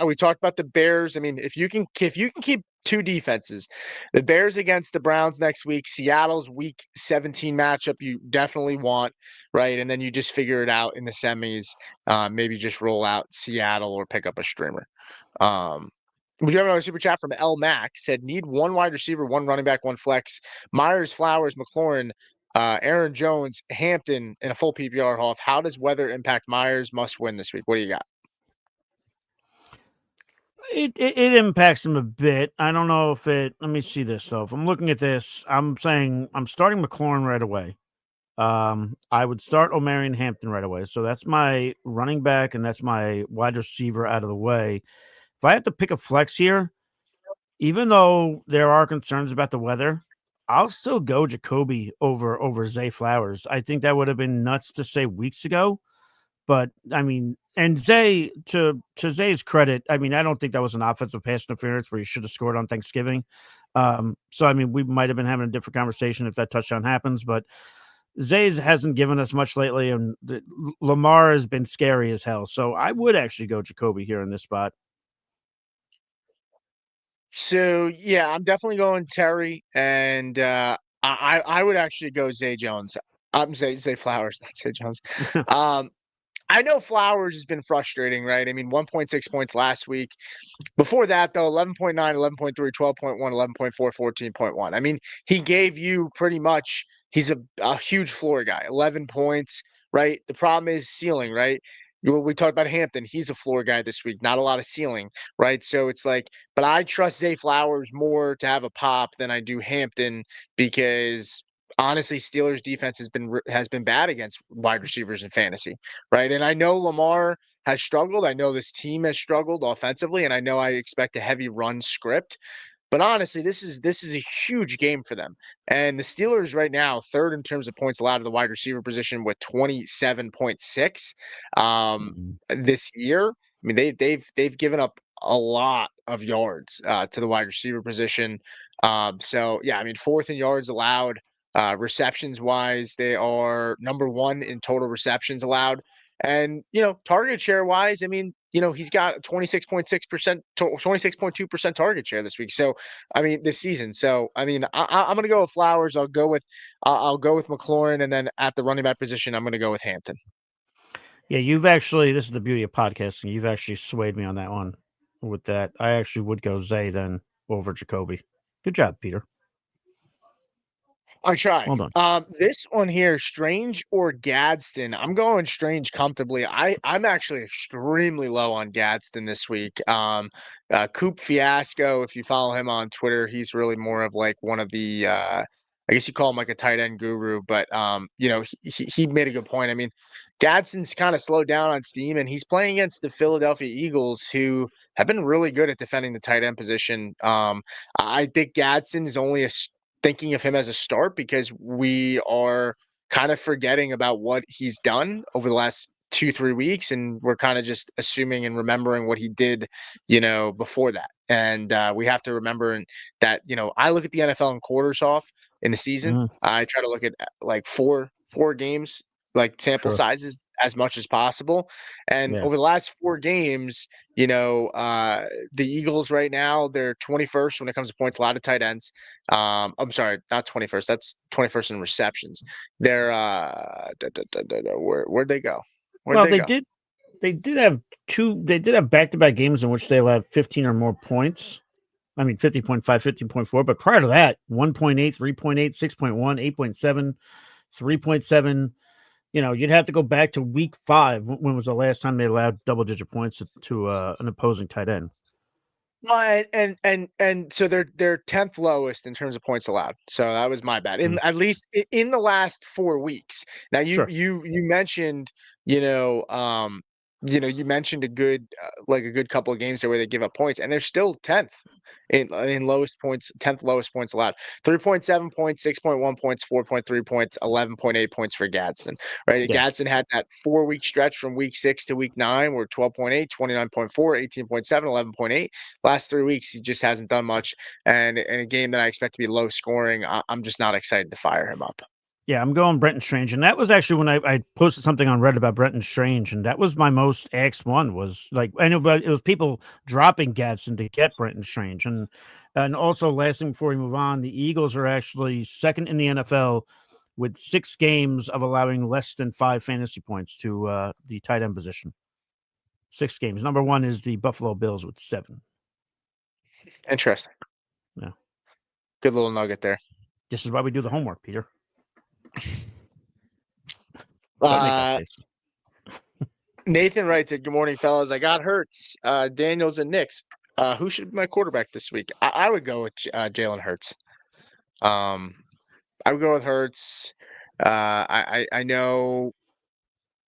we talked about the Bears. I mean, if you can keep two defenses. The Bears against the Browns next week. Seattle's Week 17 matchup you definitely want, right? And then you just figure it out in the semis. Maybe just roll out Seattle or pick up a streamer. We have another super chat from L Mac said need one wide receiver, one running back, one flex. Myers, Flowers, McLaurin, Aaron Jones, Hampton in a full PPR Hauff. How does weather impact Myers? Must win this week. What do you got? It impacts him a bit. I don't know if it. Let me see this. So if I'm looking at this, I'm saying I'm starting McLaurin right away. I would start Omarion Hampton right away. So that's my running back and that's my wide receiver out of the way. If I have to pick a flex here, even though there are concerns about the weather, I'll still go Jacoby over Zay Flowers. I think that would have been nuts to say weeks ago. But I mean, and Zay, to Zay's credit, I mean, I don't think that was an offensive pass interference where he should have scored on Thanksgiving. So I mean, we might have been having a different conversation if that touchdown happens, but Zay hasn't given us much lately, and Lamar has been scary as hell. So I would actually go Jacoby here in this spot. So yeah, I'm definitely going Terry, and I would actually go Zay Jones. I'm Zay Flowers, not Zay Jones. Um, I know Flowers has been frustrating, right? I mean, 1.6 points last week. Before that, though, 11.9, 11.3, 12.1, 11.4, 14.1. I mean, he gave you pretty much, he's a huge floor guy, 11 points, right? The problem is ceiling, right? We talked about Hampton. He's a floor guy this week, not a lot of ceiling, right? So it's like, but I trust Zay Flowers more to have a pop than I do Hampton because honestly, Steelers defense has been bad against wide receivers in fantasy, right? And I know Lamar has struggled. I know this team has struggled offensively, and I know I expect a heavy run script. But honestly, this is a huge game for them. And the Steelers right now, third in terms of points allowed to the wide receiver position with 27.6 this year. I mean, they've given up a lot of yards to the wide receiver position. So yeah, I mean, fourth in yards allowed. Receptions wise, they are number one in total receptions allowed. And, target share wise, I mean, he's got 26.6%, 26.2% target share this week. So, I mean, this season. So, I mean, I'm going to go with Flowers. I'll go with McLaurin. And then at the running back position, I'm going to go with Hampton. Yeah, this is the beauty of podcasting. You've actually swayed me on that one with that. I actually would go Zay then over Jacoby. Good job, Peter. I try. Well done. This one here, Strange or Gadsden. I'm going Strange comfortably. I'm actually extremely low on Gadsden this week. Coop Fiasco, if you follow him on Twitter, he's really more of like one of the I guess you call him like a tight end guru, but he made a good point. I mean, Gadsden's kind of slowed down on steam, and he's playing against the Philadelphia Eagles, who have been really good at defending the tight end position. I think Gadsden is only thinking of him as a start because we are kind of forgetting about what he's done over the last 2-3 weeks, and we're kind of just assuming and remembering what he did, before that. And we have to remember that, I look at the NFL in quarters off in the season. Mhm. I try to look at like four games, like sample Sure. sizes as much as possible. And Yeah. over the last 4 games, the Eagles right now, they're 21st when it comes to points allowed to tight ends. I'm sorry, not 21st. That's 21st in receptions. They're where'd they go? Where'd Well, they go? they did have back-to-back games in which they allowed 15 or more points. I mean 50.5, 15.4, but prior to that, 1.8, 3.8, 6.1, 8.7, 3.7. You'd have to go back to week 5. When was the last time they allowed double-digit points to an opposing tight end? Well, and so they're 10th lowest in terms of points allowed. So that was my bad. In at least in the last 4 weeks. Now Sure. you mentioned, you mentioned a good a good couple of games there where they give up points, and they're still 10th in lowest points, 10th lowest points allowed. 3.7 points, 6.1 points, 4.3 points, 11.8 points for Gadsden. Right? Yeah. Gadsden had that 4-week stretch from week 6 to week 9 where 12.8, 29.4, 18.7, 11.8. Last 3 weeks, he just hasn't done much. And in a game that I expect to be low scoring, I'm just not excited to fire him up. Yeah, I'm going Brenton Strange, and that was actually when I posted something on Reddit about Brenton Strange, and that was my most asked one. Was like I know, but it was people dropping Gadsden to get Brenton Strange, and also last thing before we move on, the Eagles are actually second in the NFL with 6 games of allowing less than 5 fantasy points to the tight end position. 6 games. Number one is the Buffalo Bills with 7. Interesting. Yeah, Good little nugget there. this is why we do the homework, Peter. Don't make that Uh, face. Nathan writes it. Good morning, fellas. I got Hurts, Daniels, and Knicks. Who should be my quarterback this week? I would go with Jalen Hurts. I would go with Hurts. I know,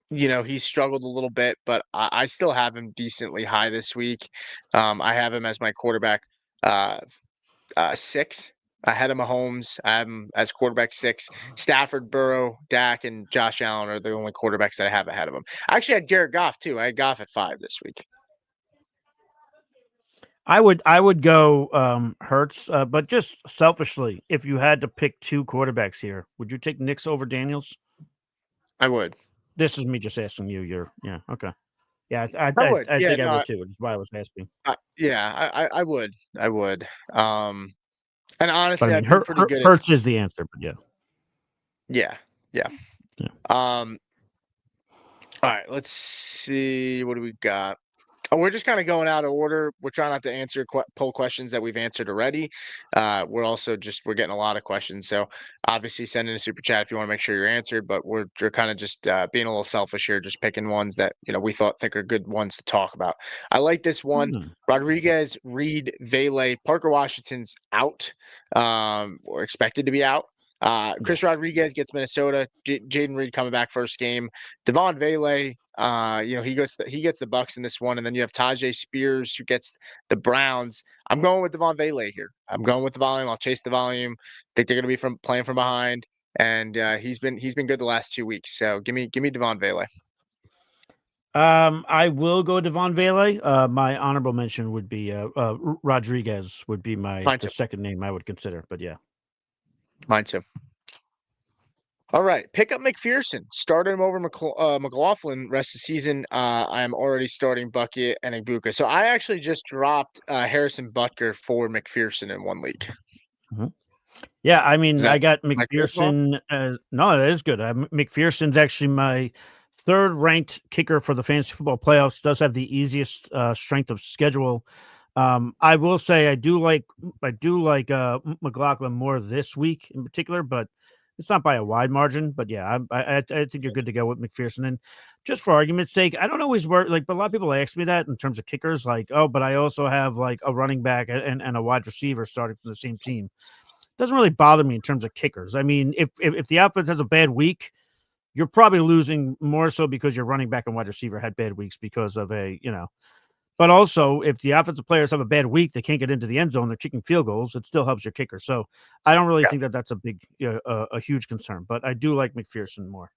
he's struggled a little bit, but I still have him decently high this week. I have him as my quarterback 6. Ahead of Mahomes. I have him as quarterback 6. Stafford, Burrow, Dak, and Josh Allen are the only quarterbacks that I have ahead of him. I actually had Jared Goff too. I had Goff at 5 this week. I would go Hurts, but just selfishly, if you had to pick 2 quarterbacks here, would you take Knicks over Daniels? I would. This is me just asking you. Yeah, okay. Yeah, I would. I Yeah, think I no, would too, which is why I was asking. yeah, I would. I would. And But honestly, I mean, I've been pretty good at. Hurts is the answer, but yeah. Yeah. Yeah. All right, let's see. What do we got? Oh, we're just kind of going out of order. We're trying not to answer poll questions that we've answered already. We're getting a lot of questions. So obviously send in a super chat if you want to make sure you're answered, but we're kind of just being a little selfish here, just picking ones that, we think are good ones to talk about. I like this one. Rodriguez, Reed, Vele, Parker Washington's out, or expected to be out. Chris Rodriguez gets Minnesota. Jaden Reed coming back first game. Devon Vele, he gets the Bucks in this one, and then you have Tajay Spears who gets the Browns. I'm going with Devon Vele here. I'm going with the volume. I'll chase the volume. Think they're going to be playing from behind, and he's been good the last 2 weeks. So give me Devon Vele. I will go Devon Vele. My honorable mention would be Rodriguez would be the second name I would consider, but yeah. Mine too. All right, pick up McPherson. Started him over McLaughlin rest of the season. I am already starting Bucket and Ibuka. So I actually just dropped Harrison Butker for McPherson in one league. Mm-hmm. Yeah, I mean, I got McPherson. No, that is good. McPherson's actually my 3rd ranked kicker for the fantasy football playoffs. Does have the easiest strength of schedule. I will say I do like McLaughlin more this week in particular, but it's not by a wide margin. But yeah, I think you're good to go with McPherson. And just for argument's sake, I don't always work but a lot of people ask me that in terms of kickers, like, oh, but I also have like a running back and a wide receiver starting from the same team. Doesn't really bother me in terms of kickers. I mean, if the offense has a bad week, you're probably losing more so because your running back and wide receiver had bad weeks because of but also, if the offensive players have a bad week, they can't get into the end zone, they're kicking field goals, it still helps your kicker. So I don't really think that that's a huge concern, but I do like McPherson more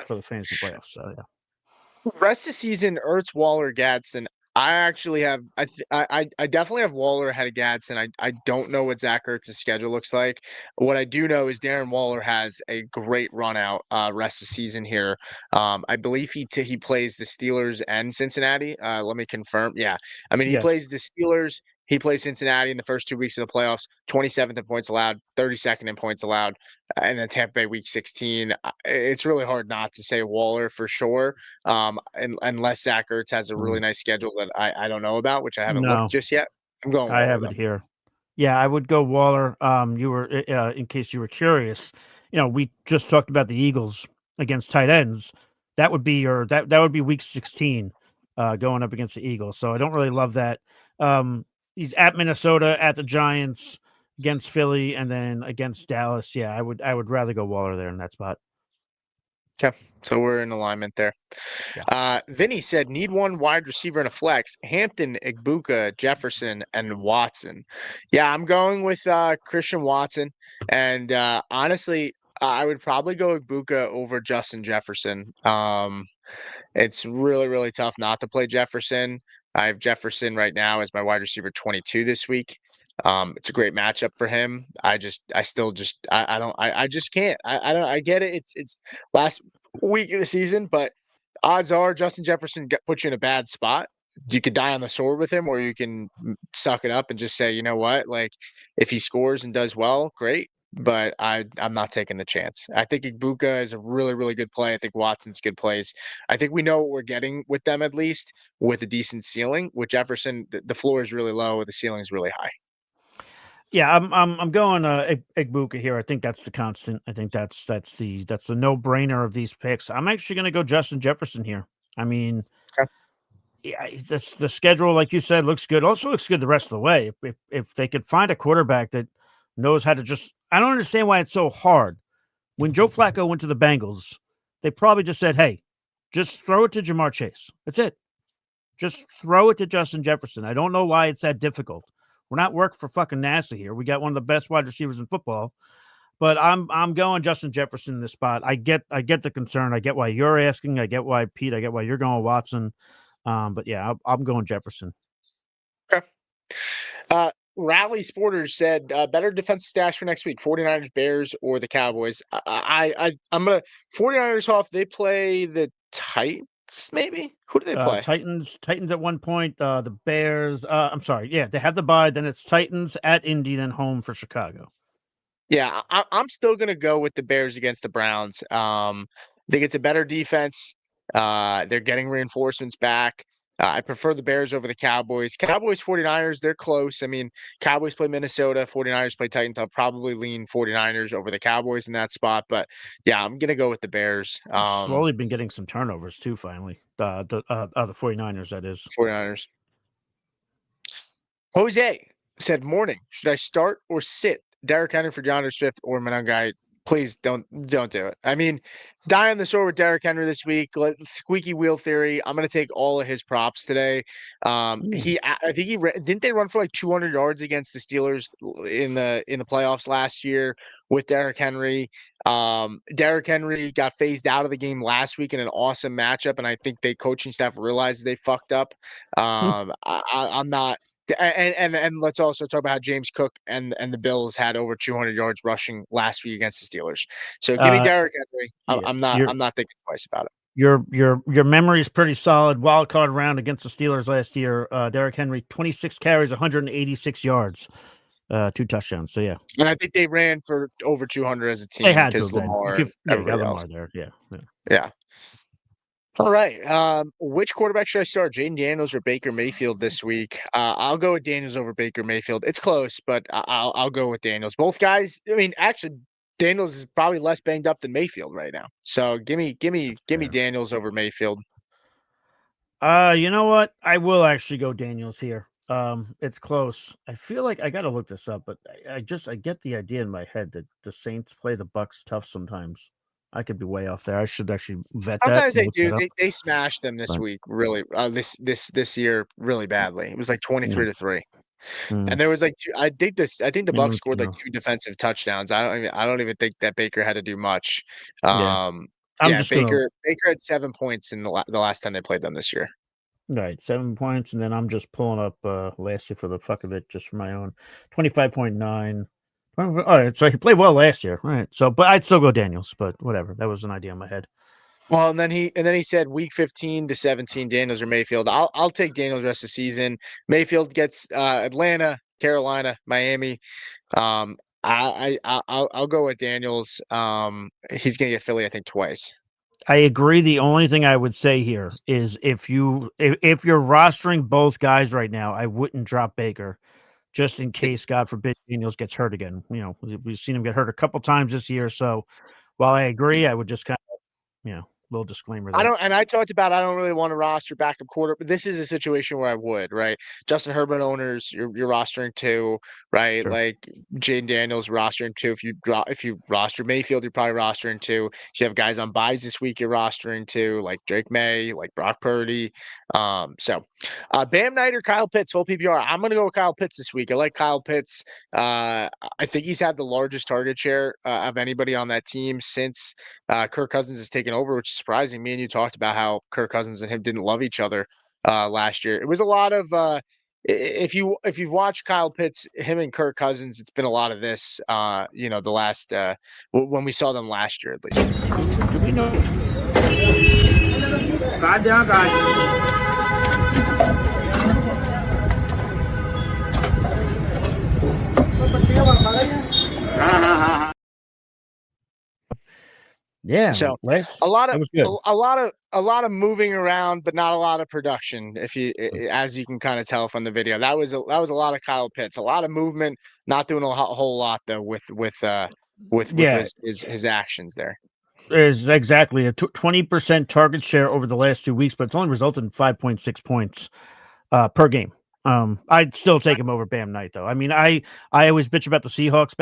for the fantasy playoffs. So yeah. Rest of season, Ertz, Waller, Gadsden. I actually have. I definitely have Waller ahead of Gadsden. I don't know what Zach Ertz's schedule looks like. What I do know is Darren Waller has a great run out rest of season here. I believe he plays the Steelers and Cincinnati. Let me confirm. Yeah, I mean he plays the Steelers. He plays Cincinnati in the first 2 weeks of the playoffs. 27th in points allowed, 32nd in points allowed, and then Tampa Bay week 16. It's really hard not to say Waller for sure. Unless Zach Ertz has a really nice schedule that I don't know about, which I haven't looked just yet. I'm going Waller. I have it here. Yeah, I would go Waller. You were in case you were curious, we just talked about the Eagles against tight ends. That would be that would be week 16 going up against the Eagles. So I don't really love that. He's at Minnesota, at the Giants, against Philly, and then against Dallas. Yeah, I would rather go Waller there in that spot. Okay, so we're in alignment there. Yeah. Vinny said, need one wide receiver and a flex. Hampton, Igbuka, Jefferson, and Watson. Yeah, I'm going with Christian Watson. And honestly, I would probably go Igbuka over Justin Jefferson. It's really, really tough not to play Jefferson. I have Jefferson right now as my wide receiver 22 this week. It's a great matchup for him. I just can't. I get it. It's last week of the season, but odds are Justin Jefferson puts you in a bad spot. You could die on the sword with him, or you can suck it up and just say, you know what, like if he scores and does well, great. But I'm not taking the chance. I think Ibuka is a really, really good play. I think Watson's good plays. I think we know what we're getting with them at least with a decent ceiling. With Jefferson, the floor is really low, the ceiling is really high. Yeah, I'm going Igbuka here. I think that's the constant. I think that's the no brainer of these picks. I'm actually going to go Justin Jefferson here. I mean, Okay. yeah, the schedule, like you said, looks good. Also looks good the rest of the way. If they could find a quarterback that knows how to just, I don't understand why it's so hard. When Joe Flacco went to the Bengals, they probably just said, "Hey, just throw it to Jamar Chase. That's it. Just throw it to Justin Jefferson." I don't know why it's that difficult. We're not working for fucking NASA here. We got one of the best wide receivers in football, but I'm going Justin Jefferson in this spot. I get the concern. I get why you're asking. I get why Pete. I get why you're going Watson. But yeah, I'm going Jefferson. Okay. Rally Sporters said better defensive stash for next week: 49ers, Bears, or the Cowboys. I'm gonna 49ers off. They play the Titans, maybe. Who do they play? Titans at one point. The Bears. I'm sorry. Yeah, they have the bye. Then it's Titans at Indy, then home for Chicago. Yeah, I'm still gonna go with the Bears against the Browns. I think it's a better defense. They're getting reinforcements back. I prefer the Bears over the Cowboys. Cowboys, 49ers, they're close. I mean, Cowboys play Minnesota, 49ers play Titans. I'll probably lean 49ers over the Cowboys in that spot. But yeah, I'm gonna go with the Bears. Slowly been getting some turnovers too, finally. The 49ers, that is. 49ers. Jose said, "Morning. Should I start or sit Derrick Henry for John Swift or Monangai? Please don't do it. I mean, die on the sword with Derrick Henry this week. Squeaky wheel theory. I'm going to take all of his props today. I think didn't they run for like 200 yards against the Steelers in the playoffs last year with Derrick Henry. Derrick Henry got phased out of the game last week in an awesome matchup, and I think the coaching staff realized they fucked up. I'm not. And let's also talk about how James Cook and the Bills had over 200 yards rushing last week against the Steelers. So give me Derrick Henry. Yeah, I'm not thinking twice about it. Your memory is pretty solid. Wild card round against the Steelers last year. Derrick Henry, 26 carries, 186 yards, 2 touchdowns. So yeah, And I think they ran for over 200 as a they team had to because have then. Lamar, You got everybody Lamar else. there. Yeah. Yeah. All right. Which quarterback should I start? Jaden Daniels or Baker Mayfield this week? I'll go with Daniels over Baker Mayfield. It's close, but I'll go with Daniels. Both guys. I mean, actually, Daniels is probably less banged up than Mayfield right now. So give me Daniels over Mayfield. You know what? I will actually go Daniels here. It's close. I feel like I got to look this up, but I get the idea in my head that the Saints play the Bucks tough sometimes. I could be way off there. I should actually vet that Sometimes and they look do. that up. They smashed them this But week. Really, this year really badly. It was like yeah, 23-3. mm, And there was like I think the Bucks yeah, scored like 2 defensive touchdowns. I don't even think that Baker had to do much. yeah. I'm Yeah, just gonna Baker had 7 points in the last time they played them this year. right 7 points, and then I'm just pulling up last year for the fuck of it, just for my own 25.9. All right, so he played well last year, right? So, but I'd still go Daniels, but whatever. That was an idea in my head. Well, and then he said week 15 to 17, Daniels or Mayfield. I'll take Daniels rest of the season. Mayfield gets Atlanta, Carolina, Miami. I'll go with Daniels. He's gonna get Philly, I think, twice. I agree. The only thing I would say here is if you're rostering both guys right now, I wouldn't drop Baker just in case, God forbid, Daniels gets hurt again. You know, we've seen him get hurt a couple times this year. So while I agree, I would just kind of, little disclaimer there. I talked about I don't really want to roster backup quarter, but this is a situation where I would, right? Justin Herbert owners, you're rostering 2, right? Sure. Like Jaden Daniels rostering 2. If you roster Mayfield, you're probably rostering 2. If you have guys on buys this week, you're rostering 2, like Drake May, like Brock Purdy. Bam Knight or Kyle Pitts, full PPR. I'm gonna go with Kyle Pitts this week. I like Kyle Pitts. I think he's had the largest target share of anybody on that team since Kirk Cousins has taken over, which is surprising. Me and you talked about how Kirk Cousins and him didn't love each other last year. It was a lot of if you've watched Kyle Pitts, him and Kirk Cousins, it's been a lot of this. The last when we saw them last year at least. Do we know? God down, God. Yeah. So last, a lot that of was good. a lot of moving around, but not a lot of production. As you can kind of tell from the video, that was a lot of Kyle Pitts, a lot of movement, not doing a whole lot though with Yeah. his actions there. Is exactly a 20% target share over the last 2 weeks, but it's only resulted in 5.6 points per game. I'd still take him over Bam Knight, though. I mean, I always bitch about the Seahawks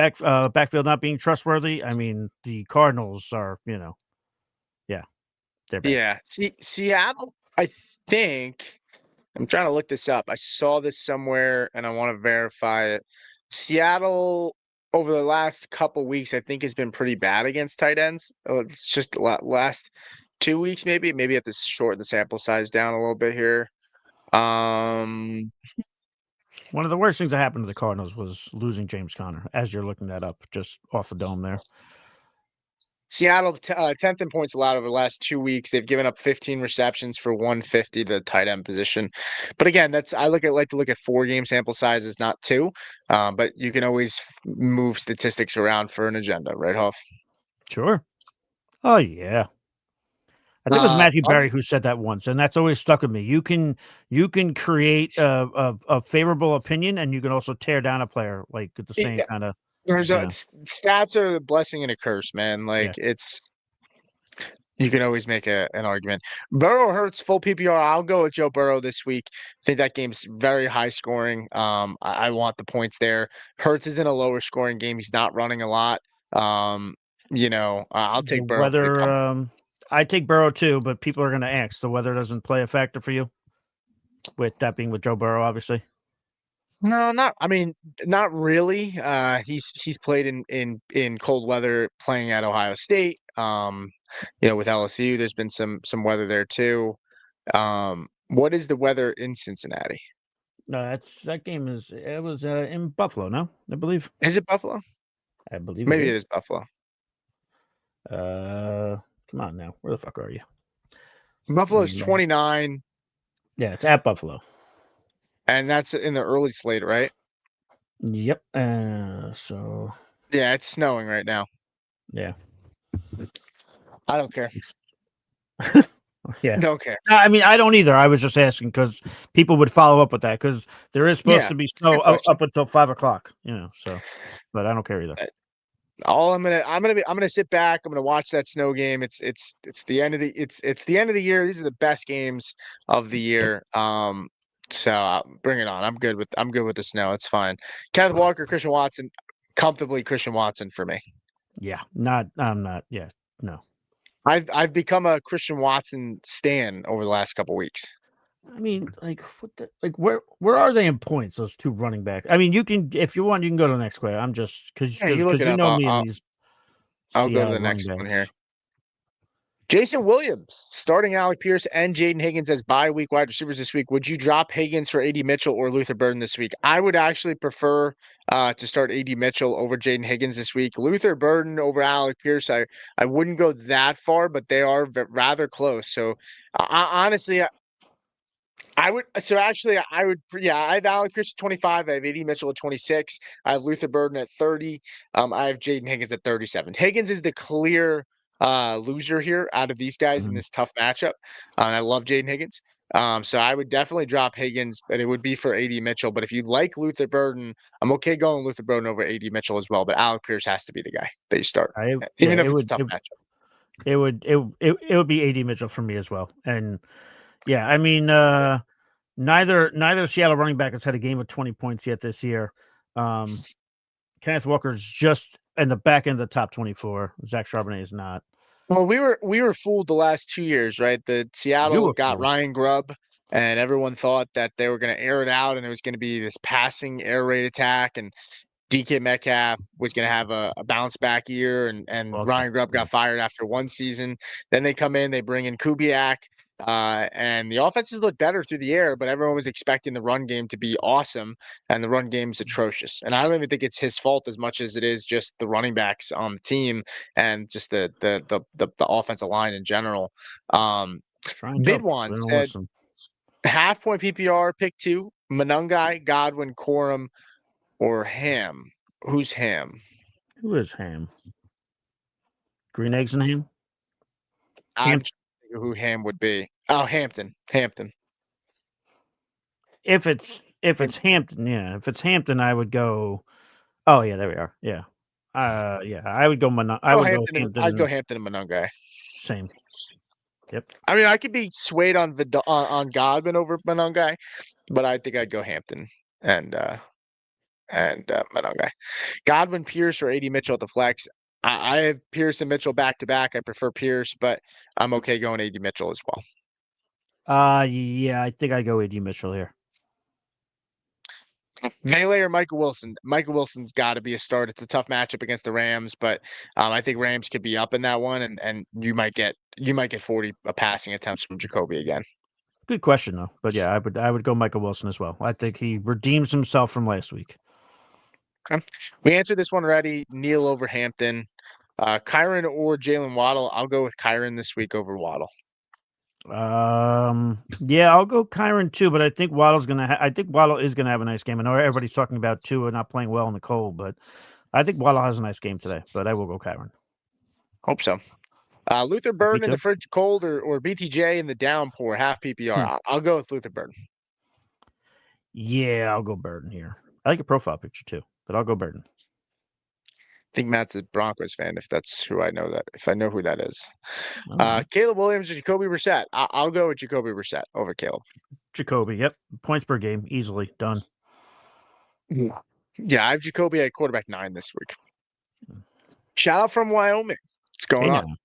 backfield not being trustworthy. I mean, the Cardinals are, yeah, they're bad. Yeah, Seattle. I think I'm trying to look this up. I saw this somewhere, and I want to verify it. Seattle over the last couple weeks, I think, has been pretty bad against tight ends. It's just last 2 weeks, maybe. Maybe at this short the sample size down a little bit here. One of the worst things that happened to the Cardinals was losing James Conner, as you're looking that up just off the dome there. Seattle 10th in points allowed over the last 2 weeks. They've given up 15 receptions for 150 to the tight end position. But again, like to look at 4-game sample sizes, not 2. But you can always move statistics around for an agenda, right, Hauff? Sure. Oh yeah. I think it was Matthew Berry who said that once, and that's always stuck with me. You can create a favorable opinion, and you can also tear down a player like at the same kind of. Stats are a blessing and a curse, man. Like you can always make an argument. Burrow Hurts full PPR. I'll go with Joe Burrow this week. I think that game's very high scoring. I want the points there. Hurts is in a lower scoring game. He's not running a lot. I'll take Burrow. Weather. I take Burrow too, but people are going to ask. The weather doesn't play a factor for you. With that being with Joe Burrow, obviously. No, not. I mean, not really. He's played in cold weather, playing at Ohio State. With LSU, there's been some weather there too. What is the weather in Cincinnati? No, that game was in Buffalo. No, I believe. Is it Buffalo? I believe Maybe it is Buffalo. Come on now, where the fuck are you? Buffalo's 29. Yeah, it's at Buffalo. And that's in the early slate, right? Yep. So. Yeah, it's snowing right now. Yeah. I don't care. Yeah. Don't care. I mean, I don't either. I was just asking because people would follow up with that because there is supposed to be snow up until 5 o'clock. So, but I don't care either. I'm gonna sit back. I'm gonna watch that snow game. It's the end of the year. These are the best games of the year. So bring it on. I'm good with the snow. It's fine. Kenneth Walker, Christian Watson, comfortably Christian Watson for me. Yeah, I'm not. Yeah, no. I've become a Christian Watson stan over the last couple weeks. I mean, where are they in points? Those two running backs. I mean, you can if you want, you can go to the next question. I'm just because you look it up. know me and these. I'll go to the next one here. Jason Williams starting Alec Pierce and Jaden Higgins as bye week wide receivers this week. Would you drop Higgins for AD Mitchell or Luther Burden this week? I would actually prefer to start AD Mitchell over Jaden Higgins this week. Luther Burden over Alec Pierce. I wouldn't go that far, but they are rather close. So honestly, I have Alec Pierce at 25. I have AD Mitchell at 26. I have Luther Burden at 30. I have Jaden Higgins at 37. Higgins is the clear loser here out of these guys in this tough matchup. I love Jaden Higgins. So I would definitely drop Higgins, but it would be for AD Mitchell. But if you like Luther Burden, I'm okay going Luther Burden over AD Mitchell as well. But Alec Pierce has to be the guy that you start, even if it's a tough matchup. It would be AD Mitchell for me as well. And yeah, I mean, neither Seattle running back has had a game of 20 points yet this year. Kenneth Walker's just in the back end of the top 24. Zach Charbonnet is not. Well, we were fooled the last 2 years, right? The Seattle got Ryan Grubb, and everyone thought that they were going to air it out, and it was going to be this passing air raid attack, and DK Metcalf was going to have a bounce back year, and Ryan Grubb got fired after one season. Then they come in, they bring in Kubiak. And the offenses look better through the air, but everyone was expecting the run game to be awesome, and the run game's atrocious. And I don't even think it's his fault as much as it is just the running backs on the team and just the offensive line in general. Trying to. Bidwan They don't said listen. half point PPR, pick 2, Monungai, Godwin, Corum, or Ham. Who's Ham? Who is Ham? Green eggs and ham. I'm trying to think of who Ham would be. Oh, Hampton. If it's Hampton, yeah. If it's Hampton, I would go. Oh yeah, there we are. Yeah. Yeah. I would go. I would go Hampton. I'd go Hampton and Monungai. Same. Yep. I mean, I could be swayed on on Godwin over Monungai, but I think I'd go Hampton and Monungai. Godwin, Pierce, or AD Mitchell at the flex. I have Pierce and Mitchell back to back. I prefer Pierce, but I'm okay going AD Mitchell as well. Yeah, I think I go AD Mitchell here. Vele or Michael Wilson? Michael Wilson's got to be a start. It's a tough matchup against the Rams, but I think Rams could be up in that one, and you might get 40 passing attempts from Jacoby again. Good question though, but yeah, I would go Michael Wilson as well. I think he redeems himself from last week. Okay, we answered this one already. Neil over Hampton, Kyron or Jalen Waddle. I'll go with Kyron this week over Waddle. Yeah, I'll go Kyron too, but I think Waddle's gonna. I think Waddle is gonna have a nice game. I know everybody's talking about Tua not playing well in the cold, but I think Waddle has a nice game today. But I will go Kyron. Hope so. Luther Burden in the fridge cold or BTJ in the downpour, half PPR. I'll go with Luther Burden. Yeah, I'll go Burden here. I like a profile picture too, but I'll go Burden. I think Matt's a Broncos fan. If that's who I know that, if I know who that is, Oh. Caleb Williams or Jacoby Brissett. I'll go with Jacoby Brissett over Caleb. Jacoby, yep, points per game, easily done. Yeah, I have Jacoby at quarterback 9 this week. Shout out from Wyoming. What's going on?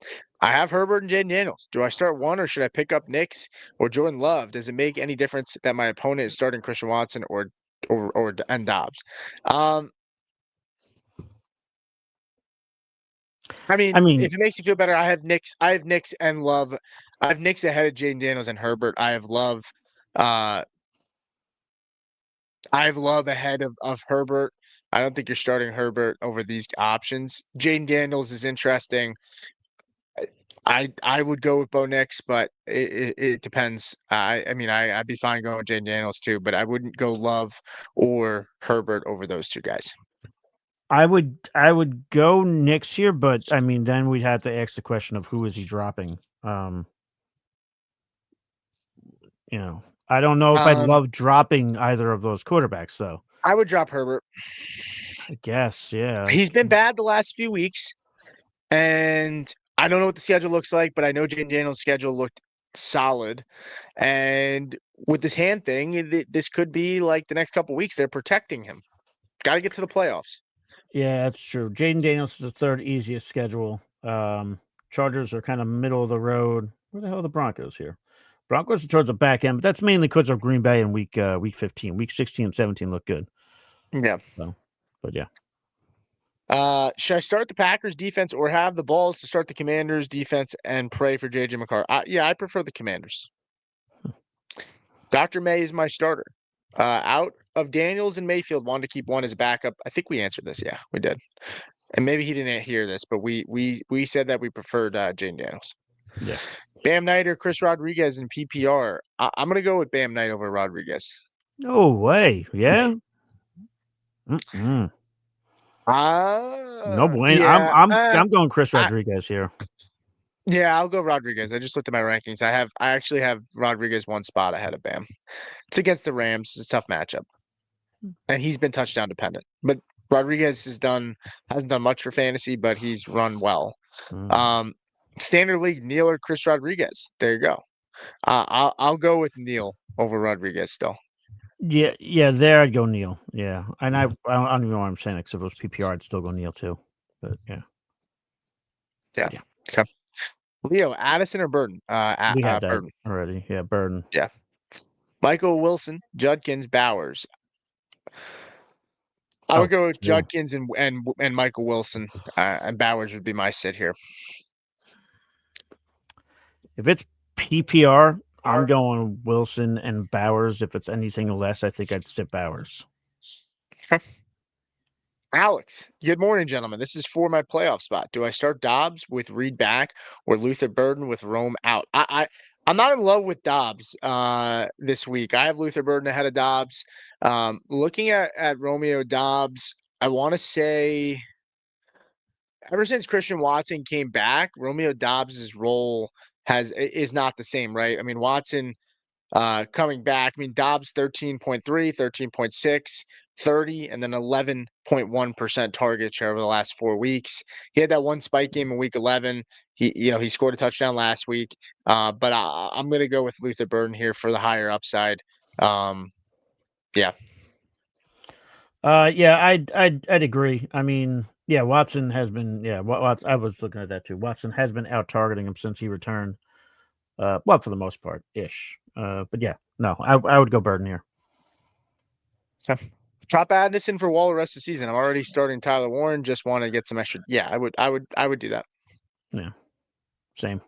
I have Herbert and Jaden Daniels. Do I start one or should I pick up Nix or Jordan Love? Does it make any difference that my opponent is starting Christian Watson or Dobbs? I mean, if it makes you feel better, I have Nix and Love. I have Nix ahead of Jaden Daniels and Herbert. I have Love. I have Love ahead of Herbert. I don't think you're starting Herbert over these options. Jaden Daniels is interesting. I would go with Bo Nix, but it depends. I mean, I'd be fine going with Jaden Daniels too, but I wouldn't go Love or Herbert over those two guys. I would go Nix here, but I mean, then we'd have to ask the question of who is he dropping. You know, I don't know if I'd love dropping either of those quarterbacks, though. I would drop Herbert. I guess, yeah. He's been bad the last few weeks, and I don't know what the schedule looks like, but I know Jaden Daniels' schedule looked solid. And with this hand thing, this could be like the next couple weeks. They're protecting him. Got to get to the playoffs. Yeah, that's true. Jaden Daniels is the third easiest schedule. Chargers are kind of middle of the road. Where the hell are the Broncos here? Broncos are towards the back end, but that's mainly because of Green Bay in week 15. Week 16 and 17 look good. Yeah. So, but yeah. Should I start the Packers defense or have the balls to start the Commanders defense and pray for JJ McCarthy? Yeah, I prefer the Commanders. Dr. May is my starter. Out of Daniels and Mayfield, wanted to keep one as a backup. I think we answered this. Yeah, we did. And maybe he didn't hear this, but we said that we preferred Jane Daniels. Yeah. Bam Knight or Chris Rodriguez in PPR. I'm gonna go with Bam Knight over Rodriguez. No way. Yeah. No bueno. Yeah, I'm going Chris Rodriguez here. Yeah, I'll go Rodriguez. I just looked at my rankings. I actually have Rodriguez one spot ahead of Bam. It's against the Rams. It's a tough matchup. And he's been touchdown dependent. But Rodriguez hasn't done much for fantasy, but he's run well. Standard league, Neil or Chris Rodriguez. There you go. I'll go with Neil over Rodriguez still. Yeah, there I'd go Neil. Yeah, and I don't even know what I'm saying. Because if it was PPR, I'd still go Neil too. But yeah. Okay. Leo, Addison or Burden? We have that Burden already. Yeah, Burden. Yeah. Michael Wilson, Judkins, Bowers. I would go with Judkins and Michael Wilson, and Bowers would be my sit here. If it's PPR, I'm going Wilson and Bowers. If it's anything less, I think I'd sit Bowers. Alex, good morning, gentlemen. This is for my playoff spot. Do I start Dobbs with Reed back or Luther Burden with Rome out? I'm not in love with Dobbs this week. I have Luther Burden ahead of Dobbs. Looking at Romeo Dobbs, I want to say ever since Christian Watson came back, Romeo Dobbs's role is not the same, right? I mean, Watson coming back. I mean, Dobbs 13.3, 13.6, 30, and then 11.1% target share over the last 4 weeks. He had that one spike game in week 11. He scored a touchdown last week. But I'm going to go with Luther Burden here for the higher upside. Yeah. I'd agree. I mean, yeah, Watson has been. Yeah, Watson. I was looking at that too. Watson has been out targeting him since he returned. Well, for the most part, ish. But yeah, no, I would go Burden here. Drop Addison for Waller rest of the season. I'm already starting Tyler Warren. Just want to get some extra. Yeah, I would do that. Yeah, same.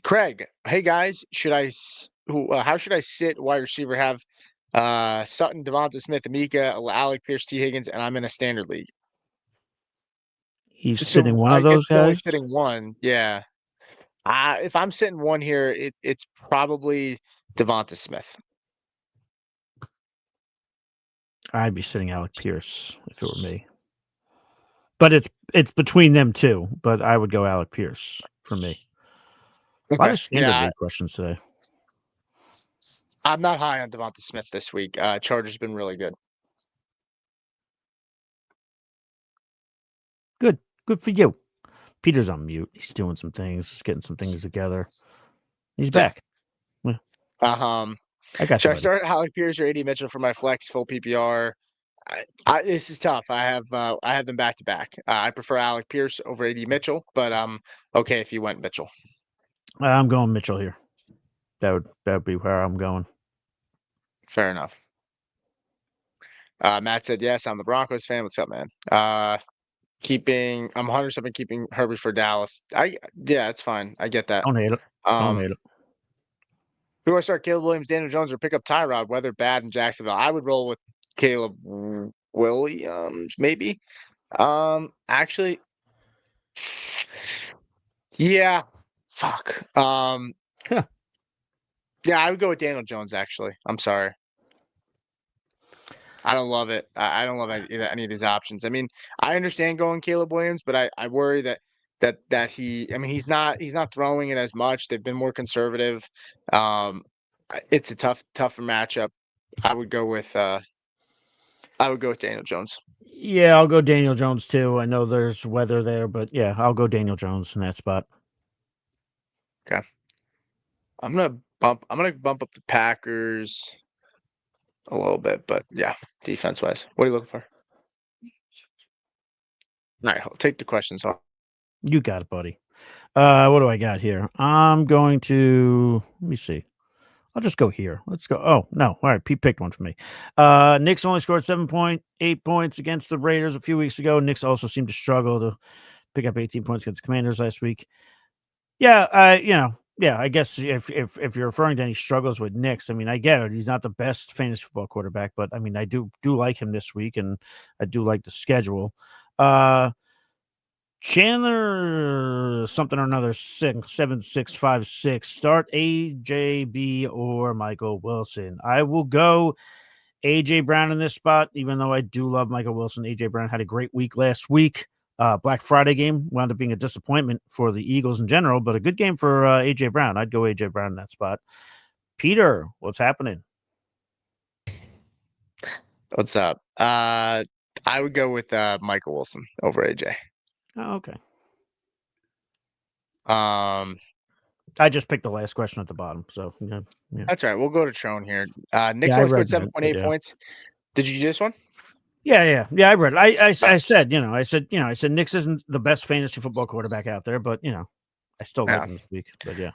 Craig, hey guys, how should I sit wide receiver? Have Sutton, Devonta Smith, Amika, Alec Pierce, T. Higgins, and I'm in a standard league. He's sitting one of I guess those it's only guys. sitting one. Yeah. If I'm sitting one here, it's probably Devonta Smith. I'd be sitting Alec Pierce if it were me. But it's between them two. But I would go Alec Pierce for me. A lot of standard league questions today. I'm not high on Devonta Smith this week. Chargers been really good. Good for you. Peter's on mute. He's doing some things, getting some things together. He's back. Yeah. I got. Should I start Alec Pierce or AD Mitchell for my flex full PPR? This is tough. I have them back to back. I prefer Alec Pierce over AD Mitchell, but okay if you went Mitchell. I'm going Mitchell here. That would be where I'm going. Fair enough. Matt said yes. I'm the Broncos fan. What's up, man? I'm 100% keeping Herbert for Dallas. Yeah, it's fine. I get that. Don't hate it. Don't hate it. Who do I start? Caleb Williams, Daniel Jones, or pick up Tyrod? Weather bad in Jacksonville. I would roll with Caleb Williams, maybe. Actually, yeah. Fuck. Yeah, I would go with Daniel Jones. Actually, I'm sorry. I don't love it. I don't love any of these options. I mean, I understand going Caleb Williams, but I worry that he. I mean, he's not throwing it as much. They've been more conservative. It's a tougher matchup. I would go with Daniel Jones. Yeah, I'll go Daniel Jones too. I know there's weather there, but yeah, I'll go Daniel Jones in that spot. Okay. I'm gonna bump up the Packers a little bit, but yeah, defense wise. What are you looking for? All right, I'll take the questions off. You got it, buddy. What do I got here? I'm going to let me see. I'll just go here. Let's go. Oh, no. All right. Pete picked one for me. Knicks only scored 7.8 points against the Raiders a few weeks ago. Knicks also seemed to struggle to pick up 18 points against the Commanders last week. Yeah, I guess if you're referring to any struggles with Knicks, I mean, I get it. He's not the best fantasy football quarterback, but I mean, I do like him this week, and I do like the schedule. Chandler something or another 7656. Start AJB or Michael Wilson. I will go AJ Brown in this spot, even though I do love Michael Wilson. AJ Brown had a great week last week. Black Friday game wound up being a disappointment for the Eagles in general, but a good game for AJ Brown. I'd go AJ Brown in that spot. Peter, what's happening? What's up? I would go with Michael Wilson over AJ. Oh, okay. I just picked the last question at the bottom, so yeah. That's right. We'll go to Trone here. Knicks only scored 7.8 points. Did you do this one? Yeah. I read it. I said Knicks isn't the best fantasy football quarterback out there, but I still like him this week. But yeah,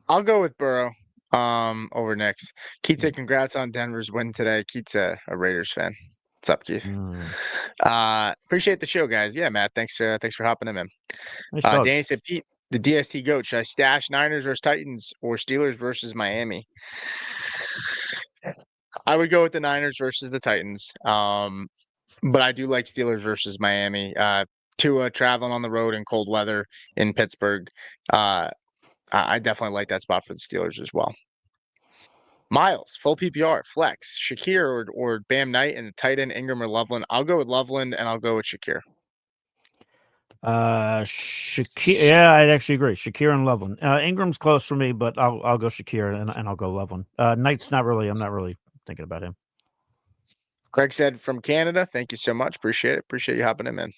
I'll go with Burrow over Knicks. Keith said congrats on Denver's win today. Keith's a Raiders fan. What's up, Keith? Appreciate the show, guys. Yeah, Matt. Thanks for hopping in, man. Nice Danny said the DST GOAT. Should I stash Niners versus Titans or Steelers versus Miami? I would go with the Niners versus the Titans. But I do like Steelers versus Miami. Tua traveling on the road in cold weather in Pittsburgh. I definitely like that spot for the Steelers as well. Miles, full PPR, flex, Shakir or Bam Knight, and the tight end Ingram or Loveland. I'll go with Loveland and I'll go with Shakir. Shakir. Yeah, I'd actually agree. Shakir and Loveland. Ingram's close for me, but I'll go Shakir and I'll go Loveland. Knight's not really. I'm not really thinking about him. Greg said from Canada. Thank you so much. Appreciate it. Appreciate you hopping in, man.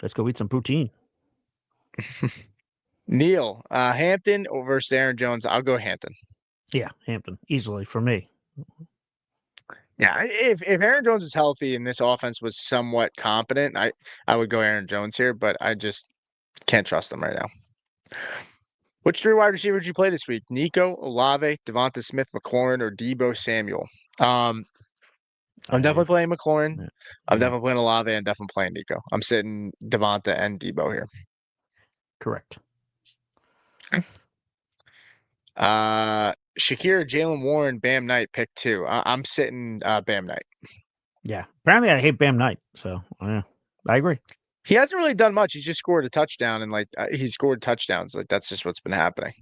Let's go eat some poutine. Neil, Hampton versus Aaron Jones. I'll go Hampton. Yeah, Hampton easily for me. Yeah, if Aaron Jones is healthy and this offense was somewhat competent, I would go Aaron Jones here, but I just can't trust him right now. Which 3 wide receivers would you play this week? Nico, Olave, Devonta Smith, McLaurin, or Debo Samuel? I'm definitely playing McLaurin. Yeah. I'm definitely playing Olave and definitely playing Nico. I'm sitting Devonta and Debo here. Correct. Shakir, Jalen Warren, Bam Knight, pick 2. I'm sitting Bam Knight. Yeah. Apparently, I hate Bam Knight, so yeah, I agree. He hasn't really done much. He's just scored a touchdown, and he's scored touchdowns. Like that's just what's been happening.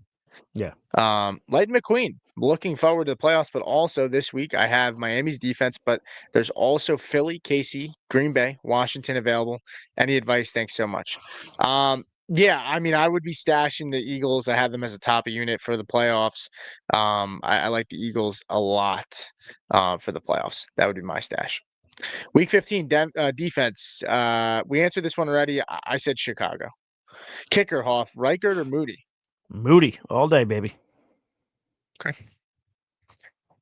Yeah. Light McQueen, looking forward to the playoffs, but also this week I have Miami's defense, but there's also Philly, KC, Green Bay, Washington available. Any advice? Thanks so much. Yeah, I mean, I would be stashing the Eagles. I have them as a top unit for the playoffs. I like the Eagles a lot for the playoffs. That would be my stash. Week 15 defense. We answered this one already. I said Chicago. Kicker, Hauff, Reichert or Moody? Moody all day, baby. Okay.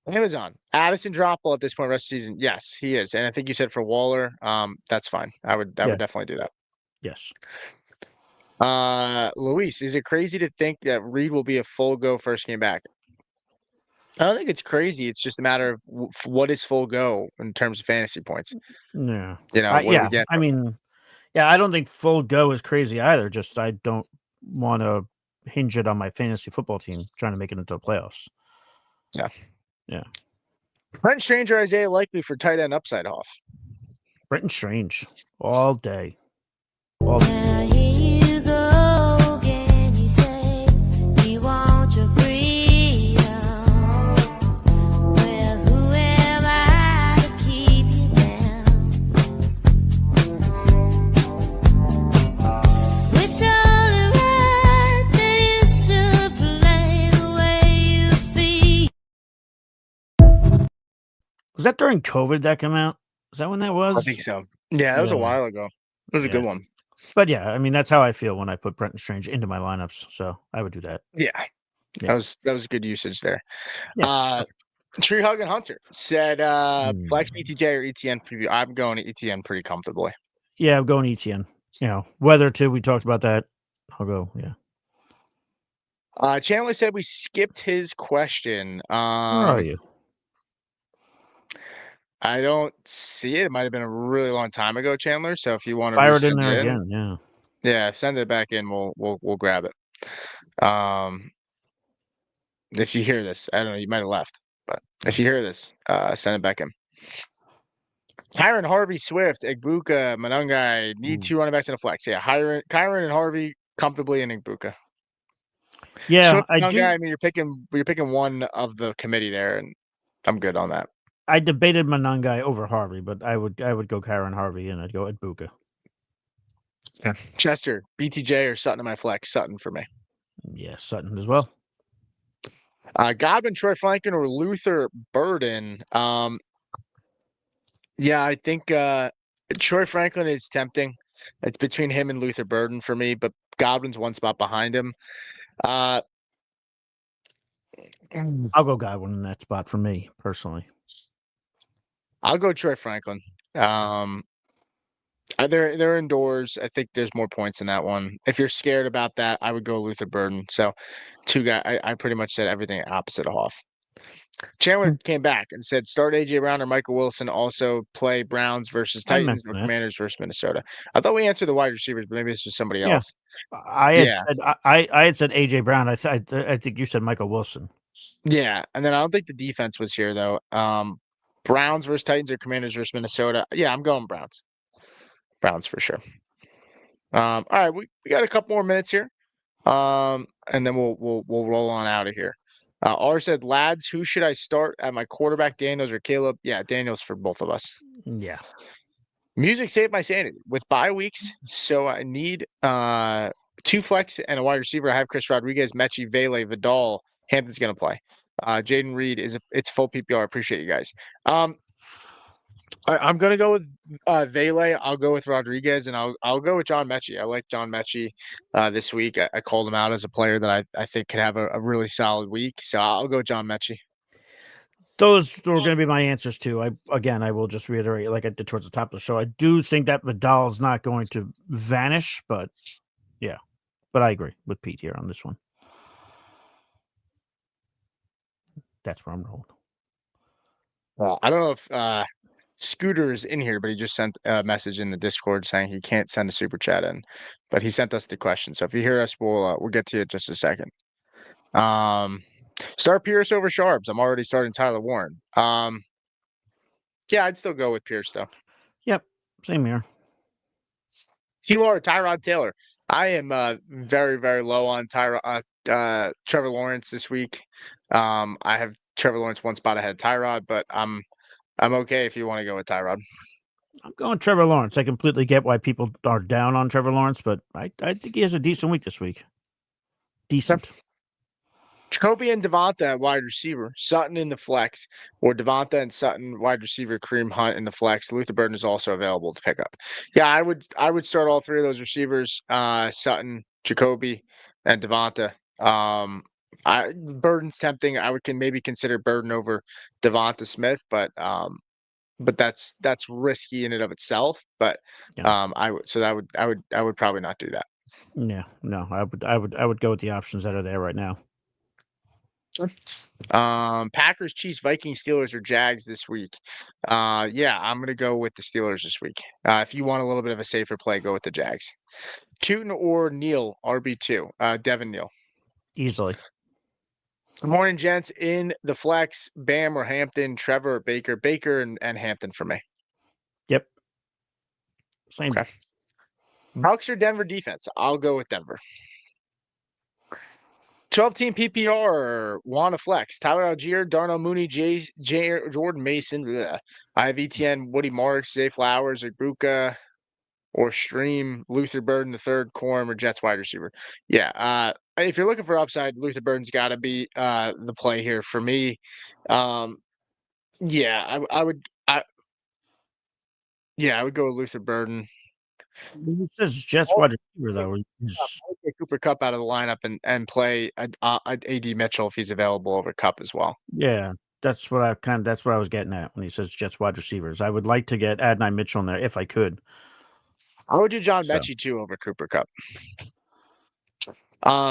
Amazon. Addison dropable at this point rest of the season. Yes, he is. And I think you said for Waller, that's fine. I would definitely do that. Yes. Luis, is it crazy to think that Reed will be a full go first game back? I don't think it's crazy. It's just a matter of what is full go in terms of fantasy points. Yeah. You know, what do we get? I mean, yeah, I don't think full go is crazy either. Just I don't want to hinge it on my fantasy football team trying to make it into the playoffs. Yeah. Yeah. Brenton Strange or Isaiah Likely for tight end upside off? Brenton Strange all day. All Now day. here you go again. You say you want your freedom. Well, who am I to keep you down? It's only right that you should play the way you feel. Was that during COVID that came out? Is that when that was? I think so. Yeah, that was a while ago. It was a good one. But yeah, I mean that's how I feel when I put Brenton Strange into my lineups. So I would do that. Yeah. Yeah. That was good usage there. Yeah. Tree Hug and Hunter said flex BTJ or ETN preview. I'm going to ETN pretty comfortably. Yeah, I'm going ETN. You know, weather too. We talked about that. I'll go. Yeah. Chandler said we skipped his question. Where are you? I don't see it. It might have been a really long time ago, Chandler. So if you want to Fire it in there again. Yeah. send it back in. We'll grab it. If you hear this, I don't know, you might have left, but if you hear this, send it back in. Kyron, Harvey, Swift, Igbuka, Manungai need 2 running backs in a flex. Yeah, Kyron and Harvey comfortably in Igbuka. Yeah, Swift, I do. Manungai, I mean, you're picking one of the committee there, and I'm good on that. I debated Manungai over Harvey, but I would go Kyron Harvey and I'd go Igbuka. Yeah. Chester, BTJ or Sutton in my flex. Sutton for me. Yeah, Sutton as well. Godwin, Troy Franklin, or Luther Burden. Yeah, I think Troy Franklin is tempting. It's between him and Luther Burden for me, but Godwin's one spot behind him. I'll go Godwin in that spot for me personally. I'll go Troy Franklin. They're indoors. I think there's more points in that one. If you're scared about that, I would go Luther Burden. So 2 guys. I pretty much said everything opposite of Hauff. Chandler came back and said, start AJ Brown or Michael Wilson. Also play Browns versus I Titans or mentioned that. Commanders versus Minnesota. I thought we answered the wide receivers, but maybe it's just somebody Yeah. else. I had Yeah. said I had said AJ Brown. I think you said Michael Wilson. Yeah, and then I don't think the defense was here though. Browns versus Titans or Commanders versus Minnesota. Yeah, I'm going Browns. Browns for sure. All right, we got a couple more minutes here. And then we'll roll on out of here. R said, lads, who should I start at my quarterback, Daniels or Caleb? Yeah, Daniels for both of us. Yeah. Music saved my sanity with bye weeks, so I need 2 flex and a wide receiver. I have Chris Rodriguez, Mechie, Vele, Vidal. Hampton's gonna play. Jaden Reed it's full PPR. Appreciate you guys. I'm gonna go with Vele. I'll go with Rodriguez, and I'll go with John Mechie. I like John Mechie this week. I called him out as a player that I think could have a really solid week. So I'll go John Mechie. Those were going to be my answers too. I will just reiterate, like I did towards the top of the show, I do think that Vidal's not going to vanish, but yeah. But I agree with Pete here on this one. That's where I'm rolling. Well, I don't know if Scooter's in here, but he just sent a message in the Discord saying he can't send a super chat in, but he sent us the question. So if you hear us, we'll get to you in just a second. Start Pierce over Sharps. I'm already starting Tyler Warren. Yeah, I'd still go with Pierce though. Yep, same here. Tyrod Taylor. I am very, very low on Trevor Lawrence this week. I have Trevor Lawrence one spot ahead of Tyrod, but I'm okay if you want to go with Tyrod. I'm going Trevor Lawrence. I completely get why people are down on Trevor Lawrence, but I think he has a decent week this week. Decent. Jacoby and Devonta at wide receiver, Sutton in the flex, or Devonta and Sutton wide receiver, Kareem Hunt in the flex. Luther Burden is also available to pick up. Yeah, I would start all 3 of those receivers, Sutton, Jacoby, and Devonta. Burden's tempting. I would maybe consider Burden over Devonta Smith, but that's risky in and of itself. But Yeah. I would probably not do that. Yeah, no, I would go with the options that are there right now. Packers, Chiefs, Vikings, Steelers, or Jags this week. Yeah, I'm gonna go with the Steelers this week. If you want a little bit of a safer play, go with the Jags. Tootin or Neal, RB2. Devin Neal. Easily. Good morning, gents. In the flex, Bam or Hampton, Trevor or Baker. Baker and Hampton for me. Yep. Same. Okay. Hawks or Denver defense? I'll go with Denver. 12-team PPR, Wanna Flex, Tyler Algier, Darnell Mooney, Jordan Mason. Bleh. I have ETN, Woody Marks, Zay Flowers, Ibuka, or Stream, Luther Burden, the third, Quorum, or Jets wide receiver. Yeah, if you're looking for upside, Luther Burden's got to be the play here for me. Yeah, I would go with Luther Burden. It says Jets wide receiver though. I would get Cooper Kupp out of the lineup and play AD Mitchell if he's available over Kupp as well. Yeah, that's what I was getting at when he says Jets wide receivers. I would like to get Adonai Mitchell in there if I could. I would do John Mechie too over Cooper Kupp.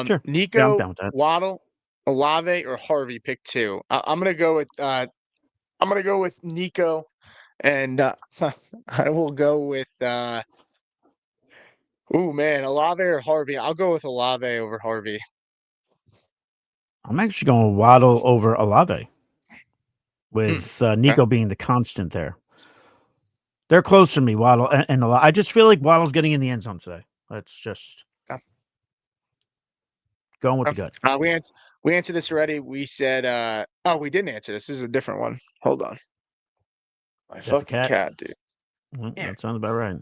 Sure. Nico, Yeah, I'm down with that. Waddle, Olave, or Harvey. Pick 2. I'm gonna go with Nico, and I will go with Olave or Harvey. I'll go with Olave over Harvey. I'm actually going Waddle over Olave, with Nico being the constant there. They're close to me, Waddle and Olave. I just feel like Waddle's getting in the end zone today. That's just going with the gut. We answered this already. We said we didn't answer this. This is a different one. Hold on. My fucking cat, dude. That sounds about right.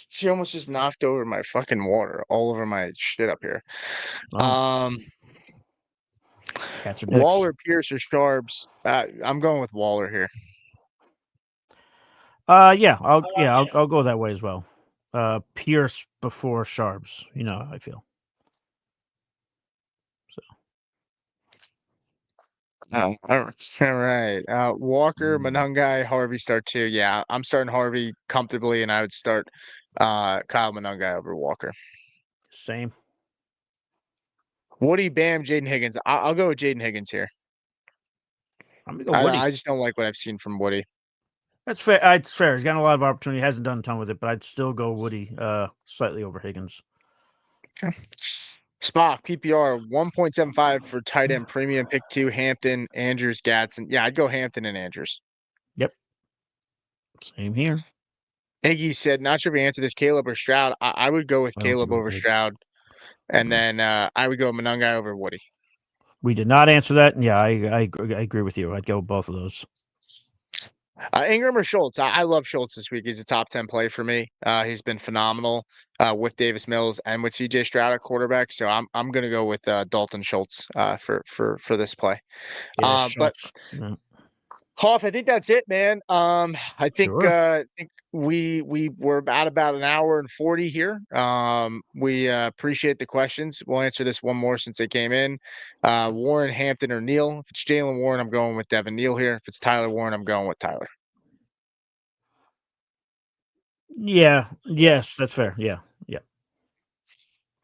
She almost just knocked over my fucking water all over my shit up here. Cats are dicks. Waller, Pierce, or Sharps. I'm going with Waller here. I'll go that way as well. Pierce before Sharps. You know how I feel. All right. Walker, Monungai, Harvey start 2. Yeah, I'm starting Harvey comfortably, and I would start Kyle Monungai over Walker. Same. Woody, Bam, Jaden Higgins. I'll go with Jaden Higgins here. I'm gonna go Woody. I just don't like what I've seen from Woody. That's fair. It's fair. He's gotten a lot of opportunity. Hasn't done a ton with it, but I'd still go Woody slightly over Higgins. Spock, PPR 1.75 for tight end premium. Pick 2, Hampton, Andrews, Gatson. Yeah, I'd go Hampton and Andrews. Yep. Same here. Iggy said, not sure if you answered this, Caleb or Stroud. I would go with I don't Caleb think we over did. Stroud. And then I would go Monungai over Woody. We did not answer that. And yeah, I agree with you. I'd go with both of those. Ingram or Schultz? I love Schultz this week. He's a top 10 play for me. He's been phenomenal with Davis Mills and with CJ Stroud at quarterback. So I'm going to go with Dalton Schultz for this play. Yeah, But yeah. Hauff, I think that's it, man. I think Sure. we were at about an hour and 40 here. We appreciate the questions. We'll answer this one more since they came in. Warren, Hampton, or Neal. If it's Jalen Warren, I'm going with Devin Neal here. If it's Tyler Warren, I'm going with Tyler. Yeah. Yes, that's fair. Yeah. Yeah.